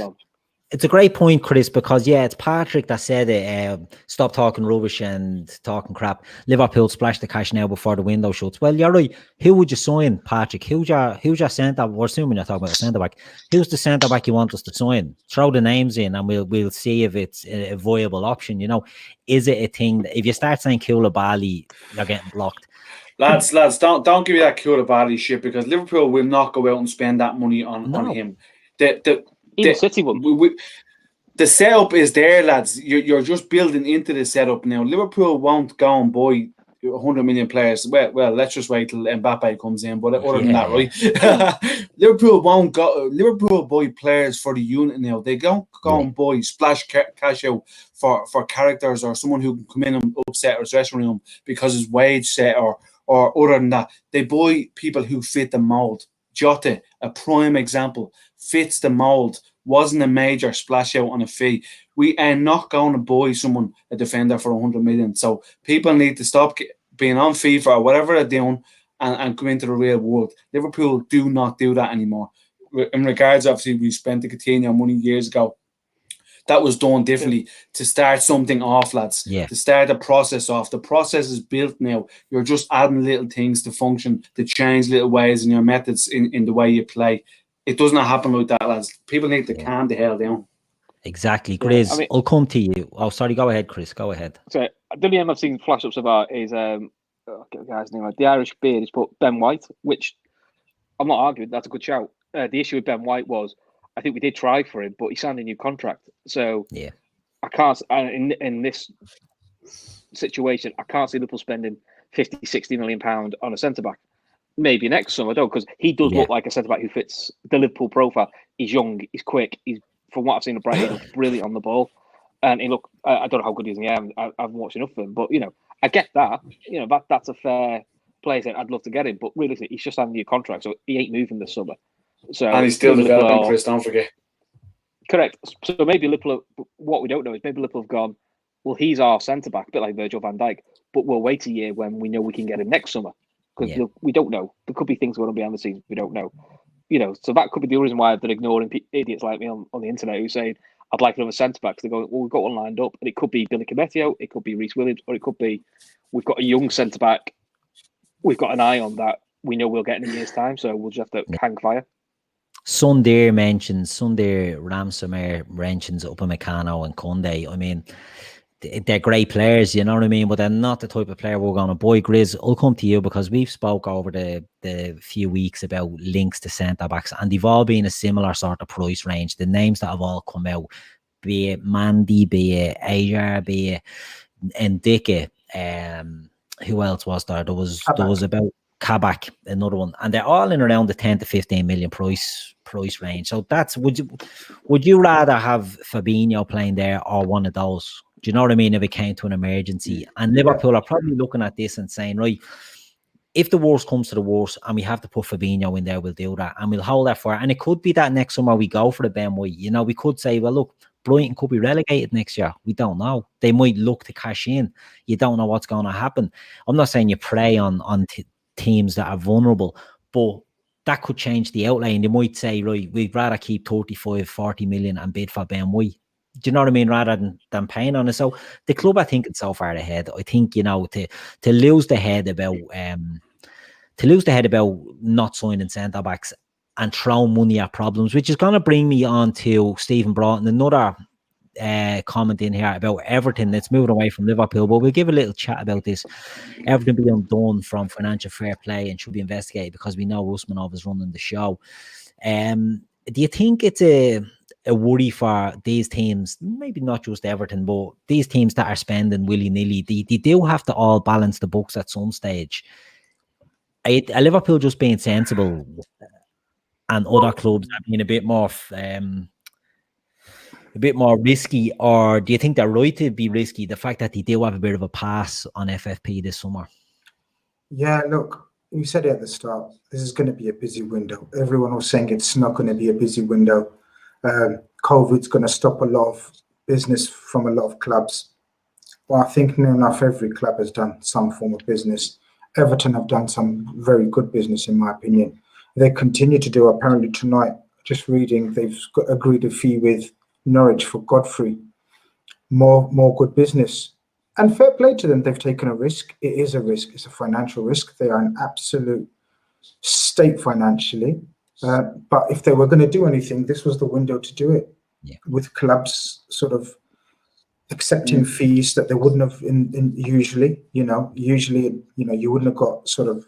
It's a great point, Chris, because it's Patrick that said it. Stop talking rubbish and talking crap. Liverpool splash the cash now before the window shuts. Well, you're right. Who would you sign, Patrick? Who's your centre? We're assuming you're talking about a centre back. Who's the centre back you want us to sign? Throw the names in, and we'll see if it's a viable option. Is it a thing that if you start saying Koulibaly, you're getting blocked? Lads, don't give me that Koulibaly shit, because Liverpool will not go out and spend that money on him. The City one. The setup is there, lads. You're just building into the setup now. Liverpool won't go and buy 100 million players. Well, let's just wait till Mbappe comes in. But other than that, right? Liverpool won't go. Liverpool buy players for the unit now. They don't go and buy splash cash out for characters or someone who can come in and upset our dressing room because his wage set or other than that. They buy people who fit the mold. Jota, a prime example, fits the mold, wasn't a major splash out on a fee. We are not going to buy a defender for 100 million. So people need to stop being on FIFA or whatever they're doing and come into the real world. Liverpool do not do that anymore. In regards, obviously, we spent the Coutinho money years ago. That was done differently to start something off, lads. To start the process off. The process is built now. You're just adding little things to function, to change little ways in your methods in the way you play. It does not happen like that, lads. People need to calm the hell down. Exactly. Grizz, I'll come to you. Oh, sorry. Go ahead, Chris. Go ahead. So, the only name I've seen flash-ups about is, I'll get the guy's name right. The Irish beard is put Ben White, which I'm not arguing. That's a good shout. The issue with Ben White was, I think we did try for him, but he signed a new contract. So I can't, in this situation, I can't see Liverpool spending 50, 60 million pounds on a centre-back. Maybe next summer, though, because he does look like a centre-back who fits the Liverpool profile. He's young, he's quick, from what I've seen of Brighton, he looks brilliant on the ball. And I don't know how good he is in the air. I haven't watched enough of him, but, I get that. That's a fair play. I'd love to get him, but realistically, he's just signed a new contract, so he ain't moving this summer. So, and he's still developing, Chris, don't forget. Correct. So maybe Liverpool, what we don't know is maybe Liverpool have gone, well, he's our centre-back, a bit like Virgil van Dijk, but we'll wait a year when we know we can get him next summer. Because we don't know. There could be things going on behind the scenes we don't know. So that could be the reason why they're ignoring idiots like me on the internet who say, I'd like another centre-back. They go, well, we've got one lined up. And it could be Billy Cometio, it could be Reece Williams, or it could be, we've got a young centre-back. We've got an eye on that. We know we'll get in a year's time, so we'll just have to hang fire. Sunday Ramsomere mentions Upamecano and Koundé. I mean, they're great players, you know what I mean? But they're not the type of player we're going to buy. Grizz, I'll come to you because we've spoke over the few weeks about links to centre-backs, and they've all been a similar sort of price range. The names that have all come out, be it Mandy, be it Ajar, be it Ndike, who else was there? There was about Kabak, another one, and they're all in around the 10 to 15 million price range. So that's would you rather have Fabinho playing there or one of those? Do you know what I mean? If it came to an emergency. And Liverpool are probably looking at this and saying, right, if the worst comes to the worst and we have to put Fabinho in there, we'll do that. And we'll hold that for it. And it could be that next summer we go for the Ben White. You know, we could say, well, look, Brighton could be relegated next year. We don't know. They might look to cash in. You don't know what's going to happen. I'm not saying you prey on teams that are vulnerable, but that could change the outlay. And they might say, right, we'd rather keep 35, 40 million and bid for Ben White. Do you know what I mean? Rather than paying on it. So the club, I think, it's so far ahead. I think, you know, to lose the head about not signing centre backs and throw money at problems, which is going to bring me on to Stephen Broughton, another comment in here about Everton that's moving away from Liverpool. But we'll give a little chat about this. Everton being undone from financial fair play and should be investigated because we know Usmanov is running the show. Do you think it's a worry for these teams, maybe not just Everton, but these teams that are spending willy-nilly? They do have to all balance the books at some stage. Are Liverpool just being sensible and other clubs are being a bit more risky, or do you think they're right to be risky, the fact that they do have a bit of a pass on FFP this summer? Yeah, look, we said it at the start, this is going to be a busy window. Everyone was saying it's not going to be a busy window. COVID's going to stop a lot of business from a lot of clubs. Well, I think near enough every club has done some form of business. Everton have done some very good business, in my opinion. They continue to do, apparently tonight, just reading, they've agreed a fee with Norwich for Godfrey. More good business. And fair play to them, they've taken a risk. It is a risk, it's a financial risk. They are an absolute state financially. But if they were going to do anything, this was the window to do it. Yeah. With clubs sort of accepting fees that they wouldn't have usually, you wouldn't have got sort of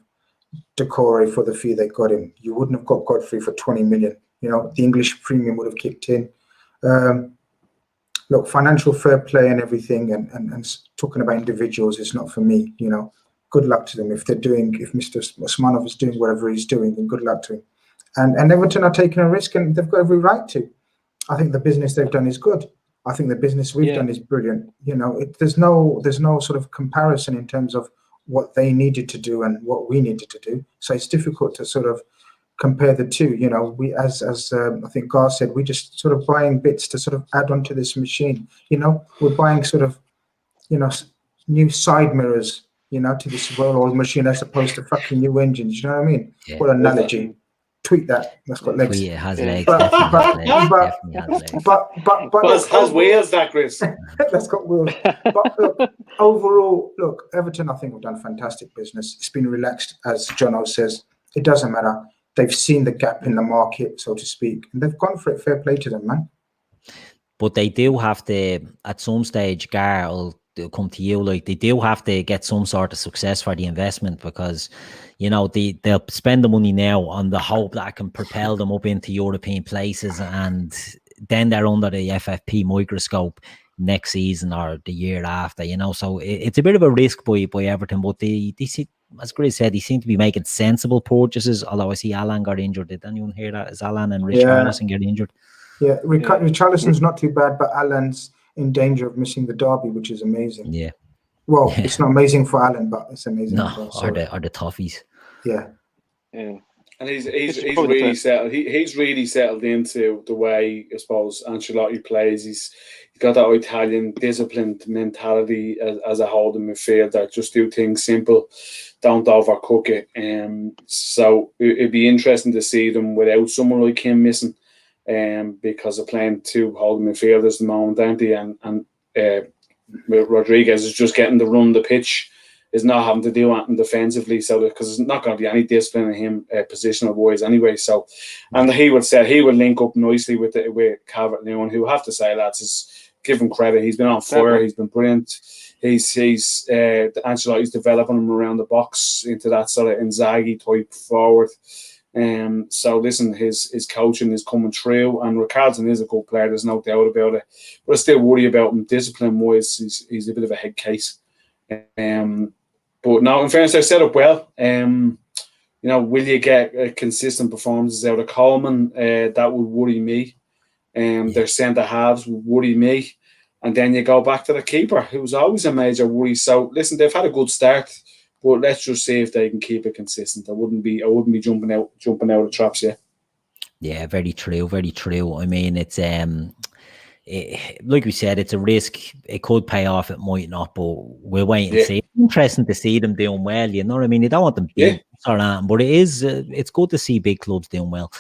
Decore for the fee they got him. You wouldn't have got Godfrey for 20 million. The English premium would have kicked in. Look, financial fair play and everything, and talking about individuals is not for me. Good luck to them if Mr. Osmanov is doing whatever he's doing, then good luck to him. And Everton are taking a risk, and they've got every right to. I think the business they've done is good. I think the business we've done is brilliant. There's no sort of comparison in terms of what they needed to do and what we needed to do. So it's difficult to sort of compare the two. We, as I think Gar said, we just sort of buying bits to sort of add onto this machine. We're buying sort of, new side mirrors, to this well-oiled machine as opposed to fucking new engines. You know what I mean? Yeah. What an analogy. Tweet that. That's got legs. Tweet it has legs. But has wheels, that Chris. That's got wheels. But look, overall, Everton, I think, have done fantastic business. It's been relaxed, as Jono says. It doesn't matter. They've seen the gap in the market, so to speak, and they've gone for it. Fair play to them, man. But they do have to, at some stage, Gar will come to you, like they do have to get some sort of success for the investment, because they'll spend the money now on the hope that it can propel them up into European places, and then they're under the FFP microscope next season or the year after. So it's a bit of a risk by Everton, but they see, as Grizz said, they seem to be making sensible purchases. Although I see Alan got injured. Did anyone hear that? Is Alan and Richarlison get injured? Yeah, Richarlison's not too bad, but Alan's in danger of missing the derby, which is amazing. Yeah. Well, it's not amazing for Alan, but it's amazing for us. Or the Toffees. Yeah. Yeah. And he's really settled. He's really settled into the way, I suppose, Ancelotti plays. He's got that Italian disciplined mentality as a holding midfielder. Just do things simple, don't overcook it. So it'd be interesting to see them without someone like him missing. Because they're playing two holding midfielders at the moment, aren't they? And Rodriguez is just getting to run the pitch, is not having to do anything defensively, so because there's not going to be any discipline in him positional wise anyway. So, and he would link up nicely with Calvert-Lewin, who, have to say, lads, is give him credit. He's been on fire. He's been brilliant. Ancelotti's developing him around the box into that sort of Inzaghi type forward. So listen, his coaching is coming through, and Richarlison is a good player, there's no doubt about it. But I still worry about him discipline wise. He's a bit of a head case. But no, in fairness, they're set up well. Will you get consistent performances out of Coleman? That would worry me. Their centre halves would worry me. And then you go back to the keeper, who's always a major worry. So listen, they've had a good start, but let's just see if they can keep it consistent. I wouldn't be jumping out of traps yet. Yeah, very true, very true. I mean, it's like we said, it's a risk. It could pay off, it might not, but we'll wait and see. It's interesting to see them doing well, you know what I mean? You don't want them big or that, but it's good to see big clubs doing well,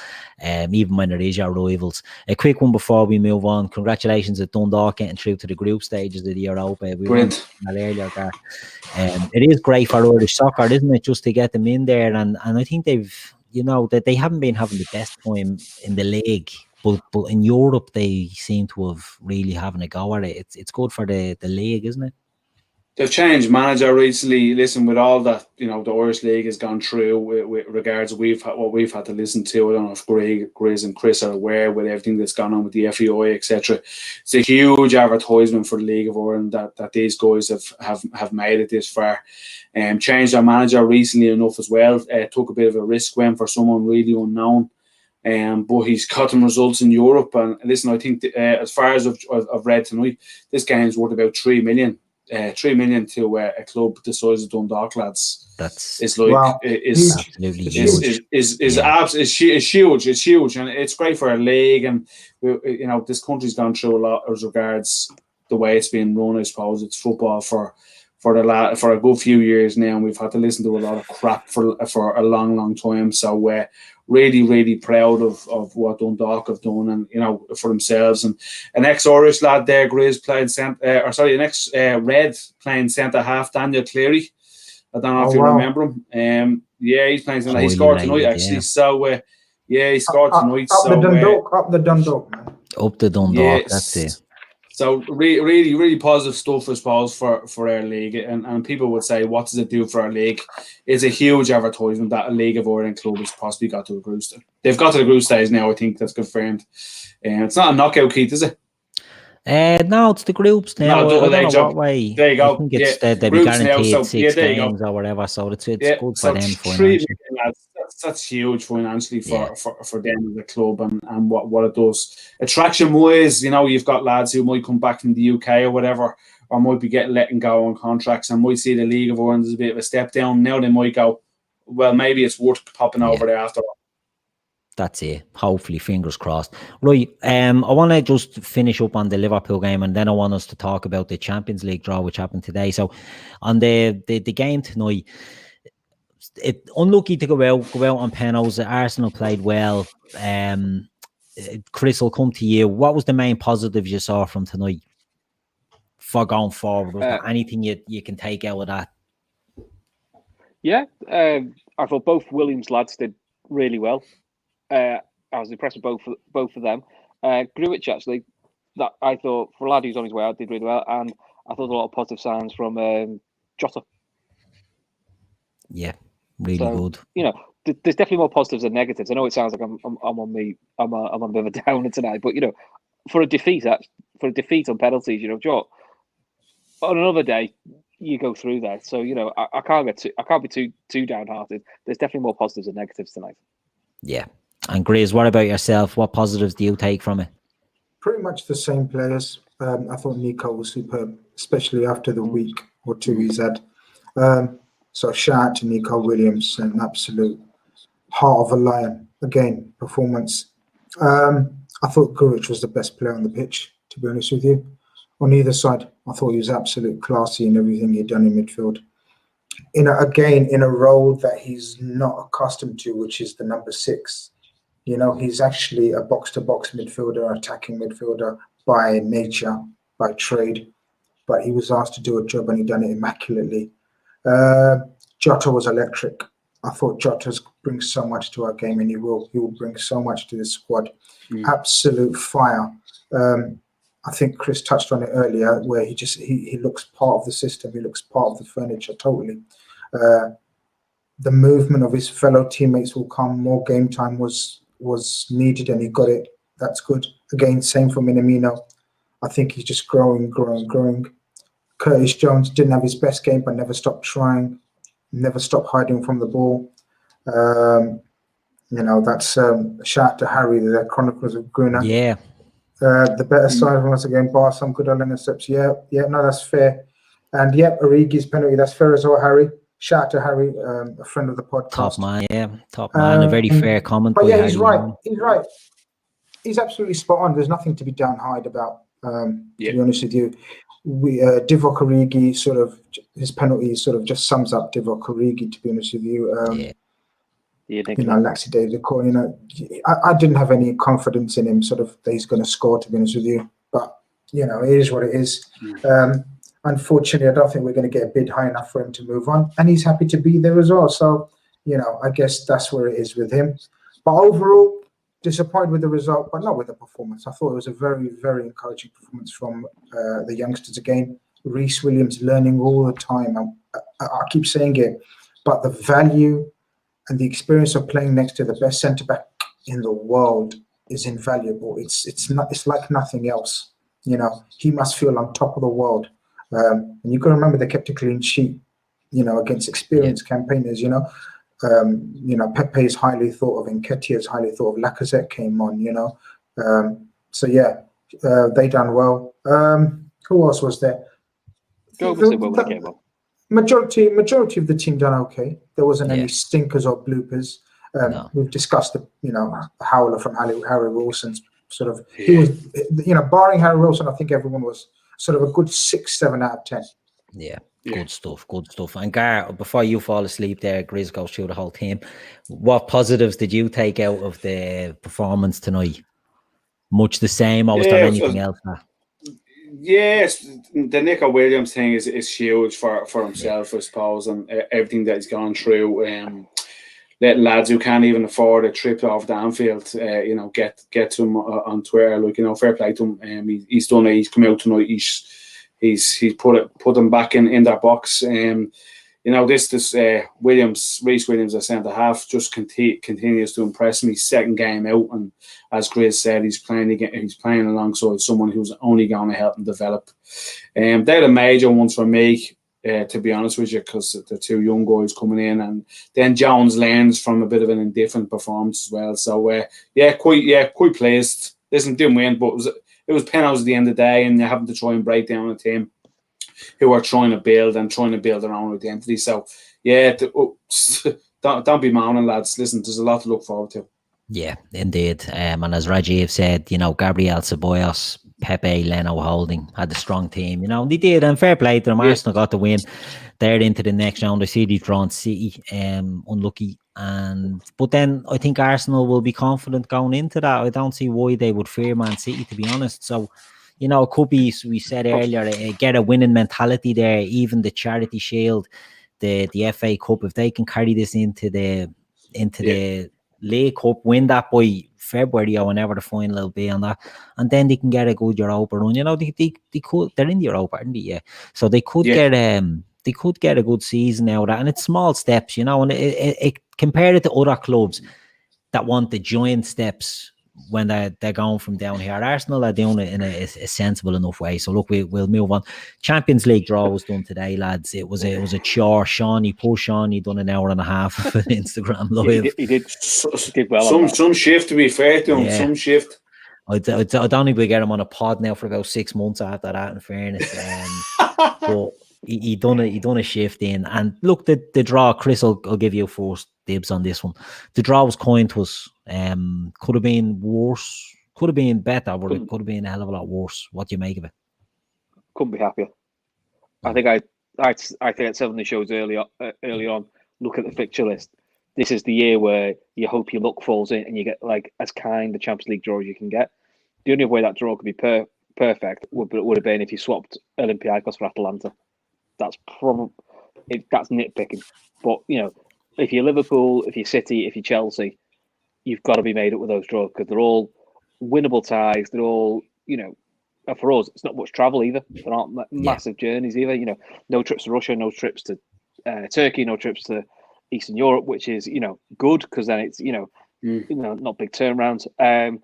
even when there is your rivals. A quick one before we move on. Congratulations at Dundalk getting through to the group stages of the Europa. We went earlier there. It is great for Irish soccer, isn't it, just to get them in there, and I think they've, you know, that they haven't been having the best time in the league, but in Europe they seem to have really having a go at it. It's good for the league, isn't it? They've changed manager recently. Listen, with all that, you know, the Irish League has gone through with regards what we've had to listen to. I don't know if Grizz and Chris are aware with everything that's gone on with the FEI, etc. It's a huge advertisement for the League of Ireland that these guys have made it this far. Changed their manager recently enough as well. Took a bit of a risk, went for someone really unknown. But he's got them results in Europe. And listen, I think as far as I've read tonight, this game's worth about 3 million. 3 million to a club the size of Dundalk, lads. It's like wow. is huge. It's huge. It's huge, and it's great for our league. And you know, this country's gone through a lot as regards the way it's been run. I suppose it's football for a good few years now, and we've had to listen to a lot of crap for a long time. So we're really proud of what Dundalk have done, and you know, for themselves. And an ex-Irish lad there, Grizz, playing an ex-Red playing centre half, Daniel Cleary. I don't know if you remember him. He's playing centre. He scored tonight actually. Yeah. So he scored tonight. Up the Dundalk, man. Up the Dundalk. That's it. So really positive stuff, I suppose, for our league. And people would say, what does it do for our league? It's a huge advertisement that a League of Ireland club has possibly got to a group stage. They've got to the group stage now, I think that's confirmed. It's not a knockout, Keith, is it? No, it's the groups now. No, I don't know what way. There you go. I think it's they'll be guaranteed now, 6 games or whatever, so it's good for them financially. That's huge financially for them as a club, and what it does. Attraction wise, you know, you've got lads who might come back from the UK or whatever, or might be letting go on contracts, and might see the League of Ireland as a bit of a step down. Now they might go, well, maybe it's worth popping over there after all. That's it. Hopefully, fingers crossed. Right, I want to just finish up on the Liverpool game, and then I want us to talk about the Champions League draw, which happened today. So, on the game tonight, unlucky to go out on penalties. Arsenal played well. Chris, will come to you. What was the main positives you saw from tonight for going forward? Was there anything you can take out of that? Yeah, I thought both Williams lads did really well. I was impressed with both of them. Grujic, actually, that I thought for a lad who's on his way out, did really well, and I thought a lot of positive signs from Jota. Yeah, really good. You know, there's definitely more positives than negatives. I know it sounds like I'm on a bit of a downer tonight, but you know, for a defeat on penalties, you know, Jota, on another day you go through that. So you know, I can't be too downhearted. There's definitely more positives than negatives tonight. Yeah. And Grizz, what about yourself? What positives do you take from it? Pretty much the same players. I thought Nico was superb, especially after the week or two he's had. So shout out to Nico Williams, an absolute heart of a lion. Again, performance. I thought Grujic was the best player on the pitch, to be honest with you. On either side, I thought he was absolute classy in everything he'd done in midfield. In a role that he's not accustomed to, which is the number 6. You know, he's actually a box-to-box midfielder, attacking midfielder by nature, by trade. But he was asked to do a job and he done it immaculately. Jota was electric. I thought Jota brings so much to our game, and he will bring so much to this squad. Absolute fire. I think Chris touched on it earlier, where he looks part of the system. He looks part of the furniture totally. The movement of his fellow teammates will come. More game time was needed, and he got it. That's good. Again, same for Minamino. I think he's just growing. Curtis Jones didn't have his best game, but never stopped trying, never stopped hiding from the ball. You know, that's shout out to Harry, the Chronicles of Gruner. Yeah. The better side once again, bar some good intercepts. Yeah, no, that's fair. And Origi's penalty, that's fair as well, Harry. Shout out to Harry, a friend of the podcast. Top man. A very fair comment. But by yeah, Harry, he's right. He's right. He's absolutely spot on. There's nothing to be downhide about. To be honest with you, Divock Origi his penalty sort of just sums up Divock Origi. To be honest with you, lackadaisical. You know, I didn't have any confidence in him. Sort of that he's going to score. To be honest with you, but you know, it is what it is. Unfortunately, I don't think we're going to get a bid high enough for him to move on, and he's happy to be there as well. So, you know, I guess that's where it is with him. But overall, disappointed with the result, but not with the performance. I thought it was a very, very encouraging performance from the youngsters again. Reece Williams learning all the time. I keep saying it, but the value and the experience of playing next to the best centre back in the world is invaluable. It's like nothing else. You know, he must feel on top of the world. And you got to remember they kept a clean sheet, you know, against experienced campaigners, you know. Pepe is highly thought of, Nketiah is highly thought of, Lacazette came on, you know. They done well. Who else was there? Majority of the team done okay. There wasn't any stinkers or bloopers. We've discussed the howler from Harry Wilson's sort of. He was, barring Harry Wilson, I think everyone was sort of a good 6-7 out of 10. Yeah. Good stuff. And Gar, before you fall asleep there, Grizz goes through the whole team. What positives did you take out of the performance tonight? Much the same, or was there anything else? Yes, the Nico Williams thing is huge for himself, I suppose, and everything that he's gone through. Letting lads who can't even afford a trip off to Anfield, get to him on Twitter. Fair play to him. He's done it. He's come out tonight. He's put them back in their box. This Reece Williams, a centre half, just continues to impress me. Second game out, and as Grizz said, he's playing alongside someone who's only going to help him develop. They're the major ones for me, to be honest with you, because the two young guys coming in, and then Jones learns from a bit of an indifferent performance as well. So quite pleased. Listen, didn't win, but it was penalties at the end of the day, and you're having to try and break down a team who are trying to build their own identity. So, don't be moaning, lads. Listen, there's a lot to look forward to. Yeah, indeed. And as Rajiv said, Gabriel Ceballos, Pepe, Leno Holding had a strong team. They did, and fair play to them. Arsenal got the win. They're into the next round. I see they've drawn City, unlucky. But then I think Arsenal will be confident going into that. I don't see why they would fear Man City, to be honest. So, it could be, we said earlier, get a winning mentality there. Even the Charity Shield, the FA Cup, if they can carry this into the League Cup, win that by February or whenever the final will be on that, and then they can get a good Europa run. They could. They're in the Europa, aren't they? Yeah. So they could get a good season out of that, and it's small steps, and it compared it to other clubs that want the giant steps when they're going from down here. Arsenal are doing it in a sensible enough way. So look, we'll move on. Champions League draw was done today, lads. It was a chore. Poor Shawnee done an hour and a half of Instagram live. He did well. Some shift, to be fair to him. Yeah. Some shift. I don't think we get him on a pod now for about 6 months after that, in fairness. But he done a shift in. And look, the draw, Chris, I'll give you first dibs on this one. The draw was kind to us. Could have been worse, could have been better, but it could have been a hell of a lot worse. What do you make of it? Couldn't be happier. I think I said on the shows early on, look at the fixture list. This is the year where you hope your luck falls in and you get like as kind a Champions League draw as you can get. The only way that draw could be perfect would have been if you swapped Olympiacos for Atalanta. That's nitpicking. But if you're Liverpool, if you're City, if you're Chelsea, you've got to be made up with those draws because they're all winnable ties. They're all, for us, it's not much travel either. They're not massive journeys either. No trips to Russia, no trips to Turkey, no trips to Eastern Europe, which is, good because then it's, not big turnarounds. The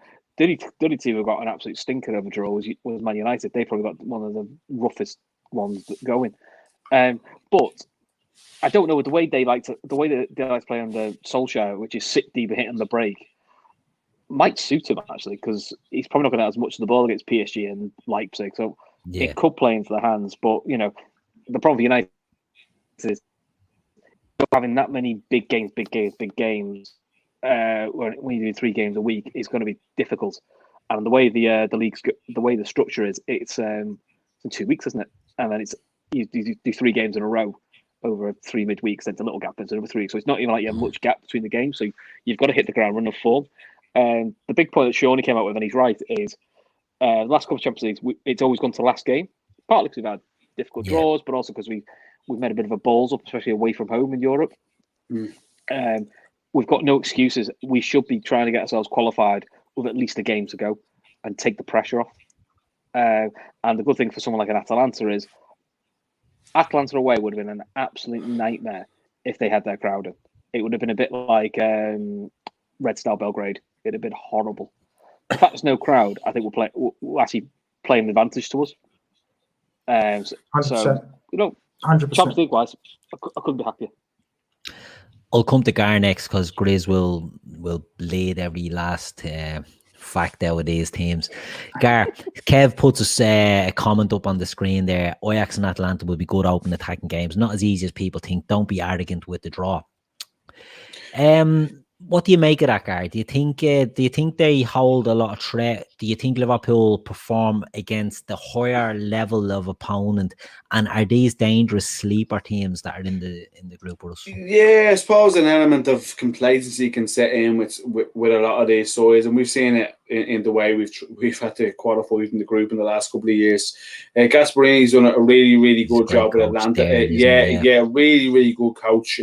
only team who got an absolute stinker of a draw was Man United. They probably got one of the roughest ones going. But I don't know the way they like to play under Solskjaer, which is sit deep and hit on the break. might suit him actually, because he's probably not going to have as much of the ball against PSG and Leipzig, so it could play into the hands. But the problem for United is having that many big games. When you do 3 games a week, is going to be difficult. And the way the league's, the way the structure is, it's in 2 weeks, isn't it? And then it's you do 3 games in a row over 3 midweeks, then it's a little gap into another 3. So it's not even like you have much gap between the games. So you've got to hit the ground running form. And the big point that Shawnee came out with, and he's right, is the last couple of Champions Leagues, it's always gone to last game. Partly because we've had difficult draws, but also because we've made a bit of a balls up, especially away from home in Europe. We've got no excuses. We should be trying to get ourselves qualified with at least a game to go and take the pressure off. And the good thing for someone like an Atalanta is Atalanta away would have been an absolute nightmare if they had their crowd in. It would have been a bit like Red Star Belgrade. It'd have been horrible. The fact there's no crowd, I think we'll actually play an advantage to us. 100%. 100%. Champions League wise, I couldn't be happier. I'll come to Gar next because Grizz will lead every last fact out of these teams. Gar, Kev puts us a comment up on the screen there. Ajax and Atalanta will be good open attacking games. Not as easy as people think. Don't be arrogant with the draw. What do you make of that, Gar? Do you think they hold a lot of threat? Do you think Liverpool perform against the higher level of opponent? And are these dangerous sleeper teams that are in the group with us? Yeah, I suppose an element of complacency can set in with a lot of these sides, and we've seen it in the way we've had to qualify in the group in the last couple of years. Gasparini's done a really, really good job with Atlanta. Really, really good coach.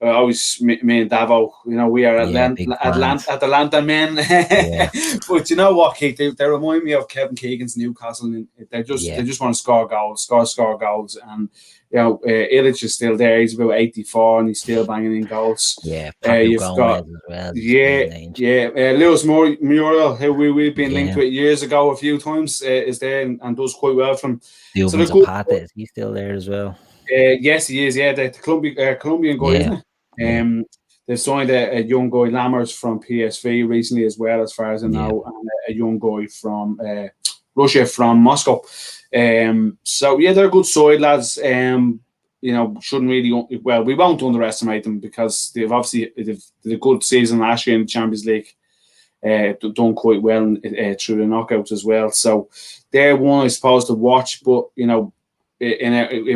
Always me and Davo, we are Atlanta men. Yeah. But you know what, Keith? They remind me of Kevin Keegan's Newcastle. They just want to score goals, and Illich is still there. He's about 84 and he's still banging in goals. Yeah, you've got Lewis Muriel, who we've been linked with years ago a few times, is there and does quite well from. Zapata, is he still there as well? Yes, he is. Yeah, the Colombian guy, isn't it? They've signed a young guy, Lammers, from PSV recently as well, as far as I know, and a young guy from Russia, from Moscow. So they're a good side, lads. Shouldn't really. Well, we won't underestimate them because they've did a good season last year in the Champions League. Done quite well through the knockouts as well. So they're one I suppose to watch, but in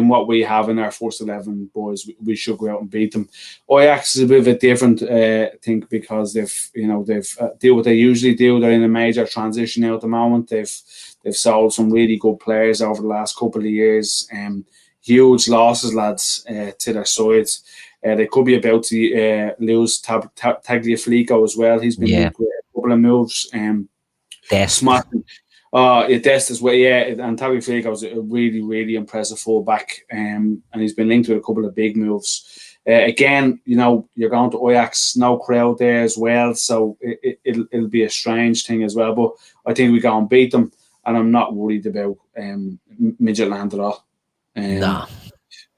what we have in our first 11 boys, we should go out and beat them. Ajax is a bit of a different thing because they've do what they usually do. They're in a major transition now at the moment. They've sold some really good players over the last couple of years. Huge losses, lads, to their sides. They could be about to lose Tagliafico as well. He's been linked with a couple of moves. Smashing. Dest as well, and Tagliafico's a really, really impressive fullback, and he's been linked with a couple of big moves. Again, you're going to Ajax, no crowd there as well, so it'll be a strange thing as well. But I think we go and beat them, and I'm not worried about Midtjylland at all.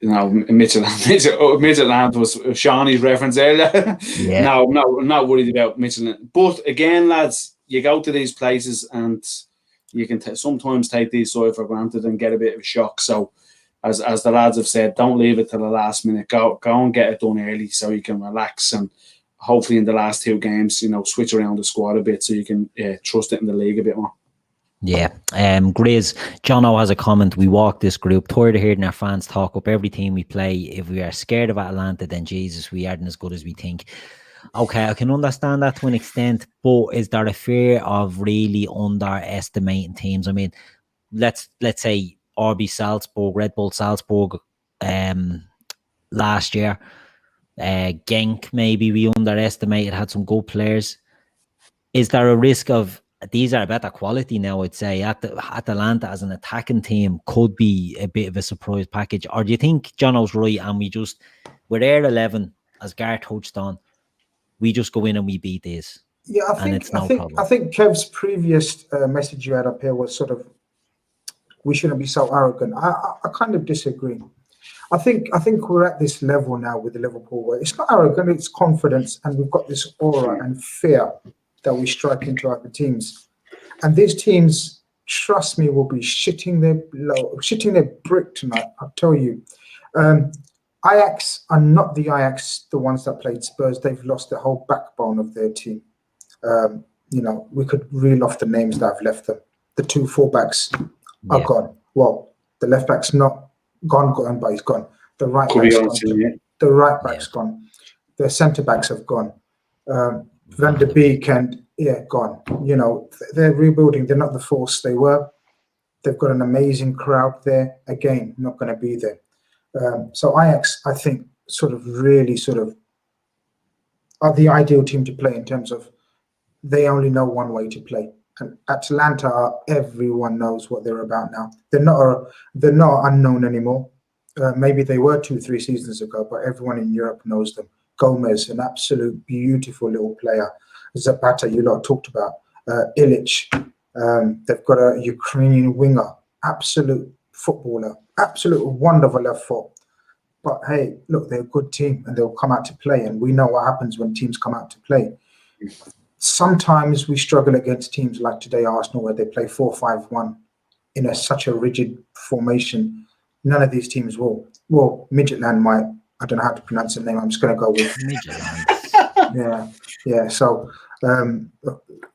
Midtjylland was Shawnee's reference earlier. No, I'm not worried about Midtjylland. But again, lads, you go to these places and you can sometimes take these sides for granted and get a bit of a shock. So, as the lads have said, don't leave it to the last minute. Go and get it done early so you can relax and hopefully in the last 2 games, switch around the squad a bit so you can trust it in the league a bit more. Yeah. Grizz, Jono has a comment. We walk this group, tired of hearing our fans talk up every team we play. If we are scared of Atalanta, then Jesus, we aren't as good as we think. Okay, I can understand that to an extent, but is there a fear of really underestimating teams? I mean, let's say RB Salzburg, Red Bull Salzburg last year, Genk maybe we underestimated, had some good players. Is there a risk of these are a better quality now, I'd say, Atalanta as an attacking team could be a bit of a surprise package? Or do you think Jono's right and we're there 11, as Gar touched on, we just go in and we beat these? Yeah, I think Kev's previous message you had up here was sort of, we shouldn't be so arrogant. I kind of disagree. I think we're at this level now with the Liverpool where it's not arrogant, it's confidence, and we've got this aura and fear that we strike into other teams. And these teams, trust me, will be shitting their brick tonight. I'll tell you. Ajax are not the Ajax, the ones that played Spurs. They've lost the whole backbone of their team. We could reel off the names that have left them. The 2 fullbacks are gone. Well, the left back's not gone, but he's gone. The right back's gone. The right back's gone. The centre backs have gone. Van der Beek and gone. They're rebuilding. They're not the force they were. They've got an amazing crowd there. Again, not going to be there. So Ajax, I think, really are the ideal team to play in terms of they only know one way to play. And Atalanta, everyone knows what they're about now. They're not unknown anymore. Maybe they were 2-3 seasons ago, but everyone in Europe knows them. Gomez, an absolute beautiful little player. Zapata, you lot talked about. Ilic, they've got a Ukrainian winger, absolute footballer, absolute wonderful left foot. But hey, look, they're a good team and they'll come out to play. And we know what happens when teams come out to play. Sometimes we struggle against teams like today, Arsenal, where they play 4-5-1 in such a rigid formation. None of these teams will. Well, Midtjylland might. I don't know how to pronounce the name. I'm just going to go with Midtjylland. Yeah. So,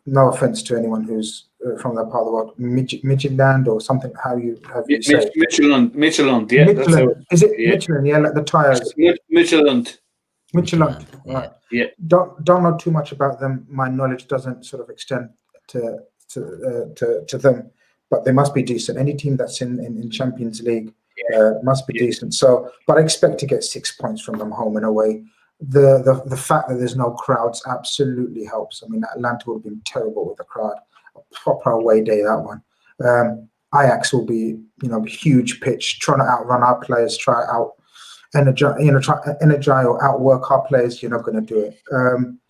no offense to anyone who's from that part of the world. Midtjylland or something. How you say it? Midtjylland. Yeah. Midtjylland. Is it Midtjylland? Yeah, like the tires. Midtjylland. Right. Yeah. Don't know too much about them. My knowledge doesn't extend to them, but they must be decent. Any team that's in Champions League must be decent. So, but I expect to get 6 points from them home and away. The fact that there's no crowds absolutely helps. I mean, Atlanta would have been terrible with the crowd. A proper away day, that one. Ajax will be, huge pitch, trying to outrun our players, try out energize or outwork our players. You're not going to do it.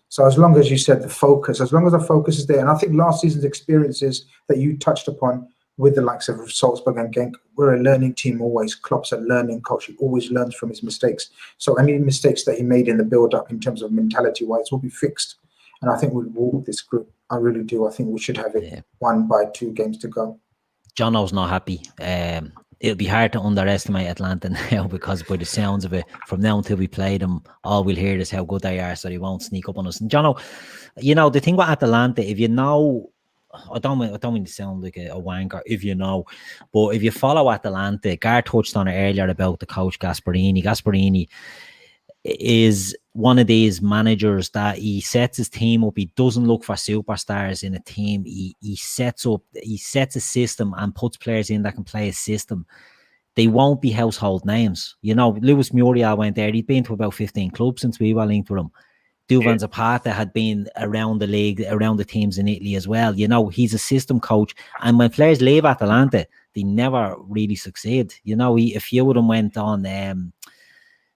So as long as you said the focus is there, and I think last season's experiences that you touched upon with the likes of Salzburg and Genk, we're a learning team always. Klopp's a learning coach. He always learns from his mistakes. So any mistakes that he made in the build-up in terms of mentality-wise will be fixed. And I think we'll walk this group. I really do. I think we should have it won by 2 games to go. Jono's not happy. It'll be hard to underestimate Atlanta now because by the sounds of it, from now until we play them, all we'll hear is how good they are, so they won't sneak up on us. And Jono, the thing with Atalanta, if you know, I don't mean to sound like a wanker, but if you follow Atalanta, Gar touched on it earlier about the coach Gasperini. Gasperini is one of these managers that he sets his team up. He doesn't look for superstars in a team. He sets a system and puts players in that can play a system. They won't be household names. Luis Muriel went there. He'd been to about 15 clubs since we were linked with him. Duvan Zapata had been around the league, around the teams in Italy as well. He's a system coach. And when players leave Atalanta, they never really succeed. A few of them went on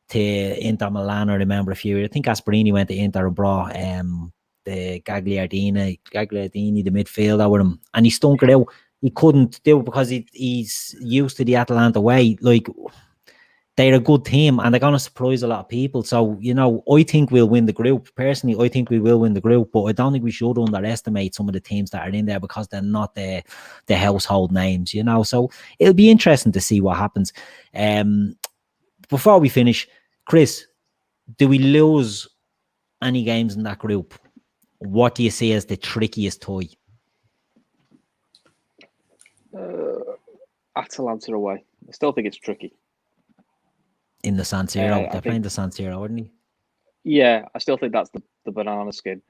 to Inter Milan. I remember a few. I think Gasperini went to Inter and brought the Gagliardini, the midfielder with him, and he stunk it out. He couldn't do it because he's used to the Atalanta way. Like, they're a good team and they're going to surprise a lot of people. So, I think we'll win the group. Personally, I think we will win the group, but I don't think we should underestimate some of the teams that are in there because they're not the household names, So it'll be interesting to see what happens. Before we finish, Chris, do we lose any games in that group? What do you see as the trickiest toy? Atalanta away. I still think it's tricky. In the San Siro. They're playing the San Siro, aren't they? Yeah, I still think that's the banana skin.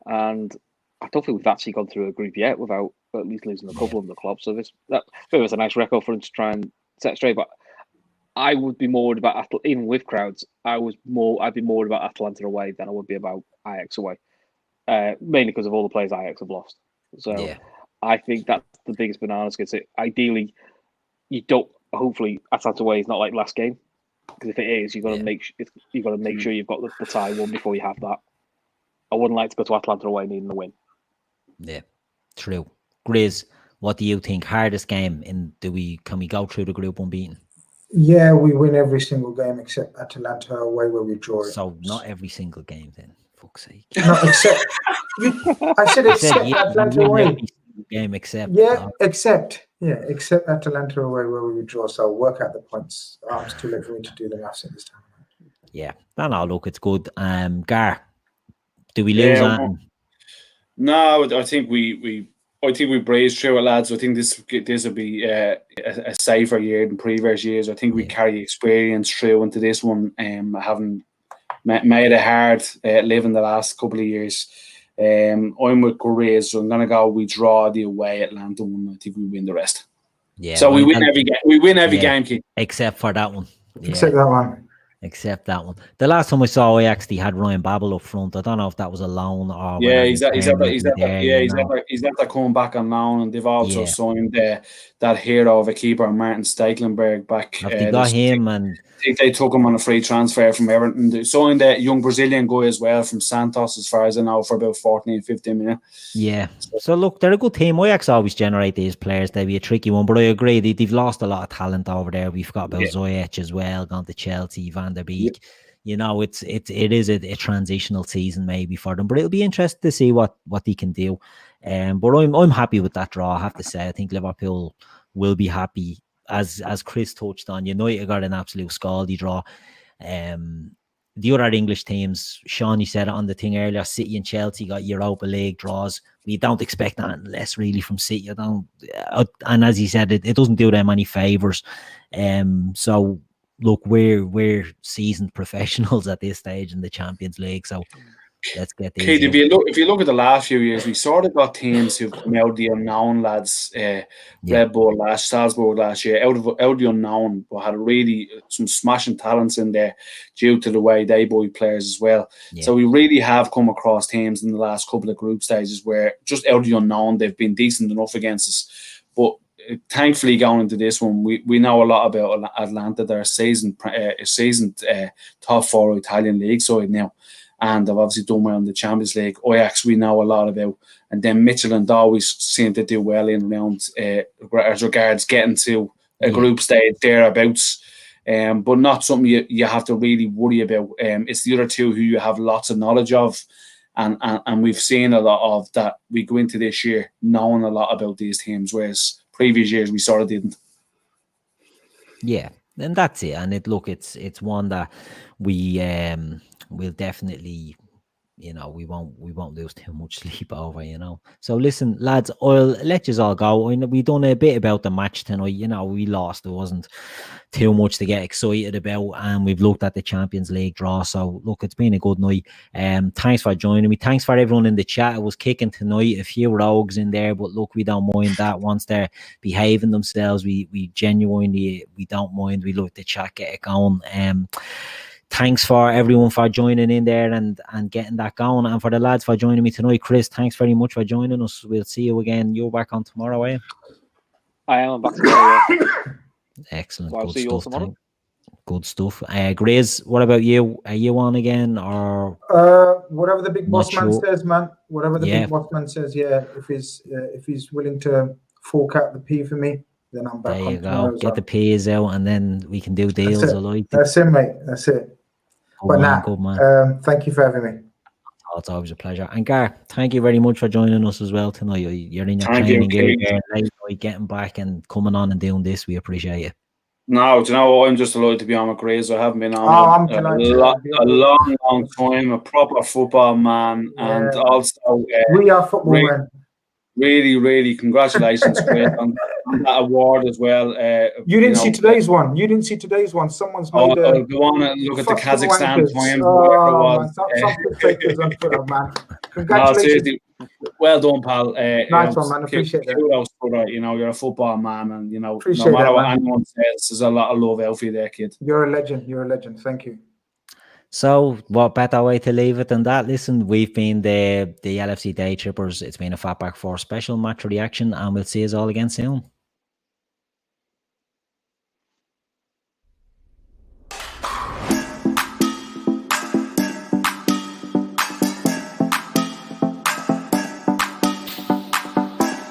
And I don't think we've actually gone through a group yet without at least losing a couple of the clubs. So it was a nice record for them to try and set straight. But I would be more worried about, even with crowds, I'd be more worried about Atalanta away than I would be about Ajax away. Mainly because of all the players Ajax have lost. So I think that's the biggest banana skin. So ideally, hopefully Atalanta away is not like last game. Because if it is, you've got to make sure you've got the tie won before you have that. I wouldn't like to go to Atalanta away needing a win. Yeah, true. Grizz, what do you think? Hardest game? Can we go through the group unbeaten? Yeah, we win every single game except Atalanta away where we draw it. So not every single game then. fuck's sake. No, except I said I said, except yeah, Atlanta we win away. every single game except. Yeah, except Atlanta away where we would draw. So I'll work out the points. It's too late for me to do the maths at this time. Yeah, no, look, it's good. Gar, do we lose on? No, I think we breezed through it, lads. I think this will be a safer year than previous years. I think we carry experience through into this one. Having made it hard living the last couple of years. I'm with Grizz, so I'm gonna go. We draw the away Atlanta one. I think we win the rest. Yeah. So we win every game. We win every game, Keith. Except for that one. Except that one. Except that one. The last time I saw Ajax, they had Ryan Babel up front. I don't know if that was a loan or he's that coming back on loan, and they've also signed that hero of a keeper, Martin Stekelenburg, back. Have they got him? And I think they took him on a free transfer from Everton. They signed a young Brazilian guy as well from Santos, as far as I know, for about 14-15 million. Yeah. So look, they're a good team. Ajax always generate these players. They'd be a tricky one, but I agree. They've lost a lot of talent over there. We've got about Ziyech as well, gone to Chelsea, Van der Beek. You know, it is a transitional season maybe for them, but it'll be interesting to see what they can do. But I'm happy with that draw. I have to say, I think Liverpool will be happy. As Chris touched on, United got an absolute scaldy draw. The other English teams, Sean, you said it on the thing earlier, City and Chelsea got Europa League draws. We don't expect that less really from City. And as he said, it doesn't do them any favours. So look, we're seasoned professionals at this stage in the Champions League, so let's get these. Kate, if you look at the last few years, we sort of got teams who've come out of the unknown, lads. Red Bull Salzburg last year, out of the unknown, but had really some smashing talents in there due to the way they buy players as well. Yeah. So we really have come across teams in the last couple of group stages where just out of the unknown, they've been decent enough against us. But thankfully, going into this one, we know a lot about Atlanta. They're a seasoned top four Italian league side now, and they've obviously done well in the Champions League. Ajax, we know a lot about, and then Midtjylland always seem to do well in round as regards getting to a group stage thereabouts. But not something you have to really worry about. It's the other two who you have lots of knowledge of. And we've seen a lot of that. We go into this year knowing a lot about these teams, whereas previous years we sort of didn't. Yeah, and that's it. And it's one that we will definitely, we won't lose too much sleep over, So listen, lads, I'll let you all go. We've done a bit about the match tonight. We lost. There wasn't too much to get excited about, and we've looked at the Champions League draw. So look, it's been a good night. Thanks for joining me. Thanks for everyone in the chat. It was kicking tonight, a few rogues in there, but look, we don't mind that. Once they're behaving themselves, we genuinely, we don't mind. We like the chat, get it going. Thanks for everyone for joining in there and getting that going. And for the lads for joining me tonight. Chris, thanks very much for joining us. We'll see you again. You're back on tomorrow, are you? I am back tomorrow. Excellent. So I'll see you all tomorrow. Good stuff. Grizz, what about you? Are you on again or whatever the big boss man says, man? Whatever the big boss man says, if he's willing to fork out the P for me, then I'm back. There you go. Get the P's out and then we can do deals. That's it, mate. That's it. Good man. Thank you for having me. Oh, it's always a pleasure. And Gar, thank you very much for joining us as well tonight. You're in your training gear, getting back and coming on and doing this. We appreciate it. No, do you know what? I'm just delighted to be on with Grizz. I haven't been on a long time. A proper football man, and also we are football men. Really, really, congratulations, Grizz, on that award as well. You didn't see today's one. You didn't see today's one. Someone's made a. Go on and look at the Kazakhstan time. Man. Congratulations. No, well done, pal. Nice one, man. Appreciate that. You're a football man, and no matter what anyone says, there's a lot of love out for you there, kid. You're a legend. You're a legend. Thank you. So, what better way to leave it than that? Listen, we've been the LFC Daytrippers. It's been a Fatback 4 special match reaction, and we'll see us all again soon.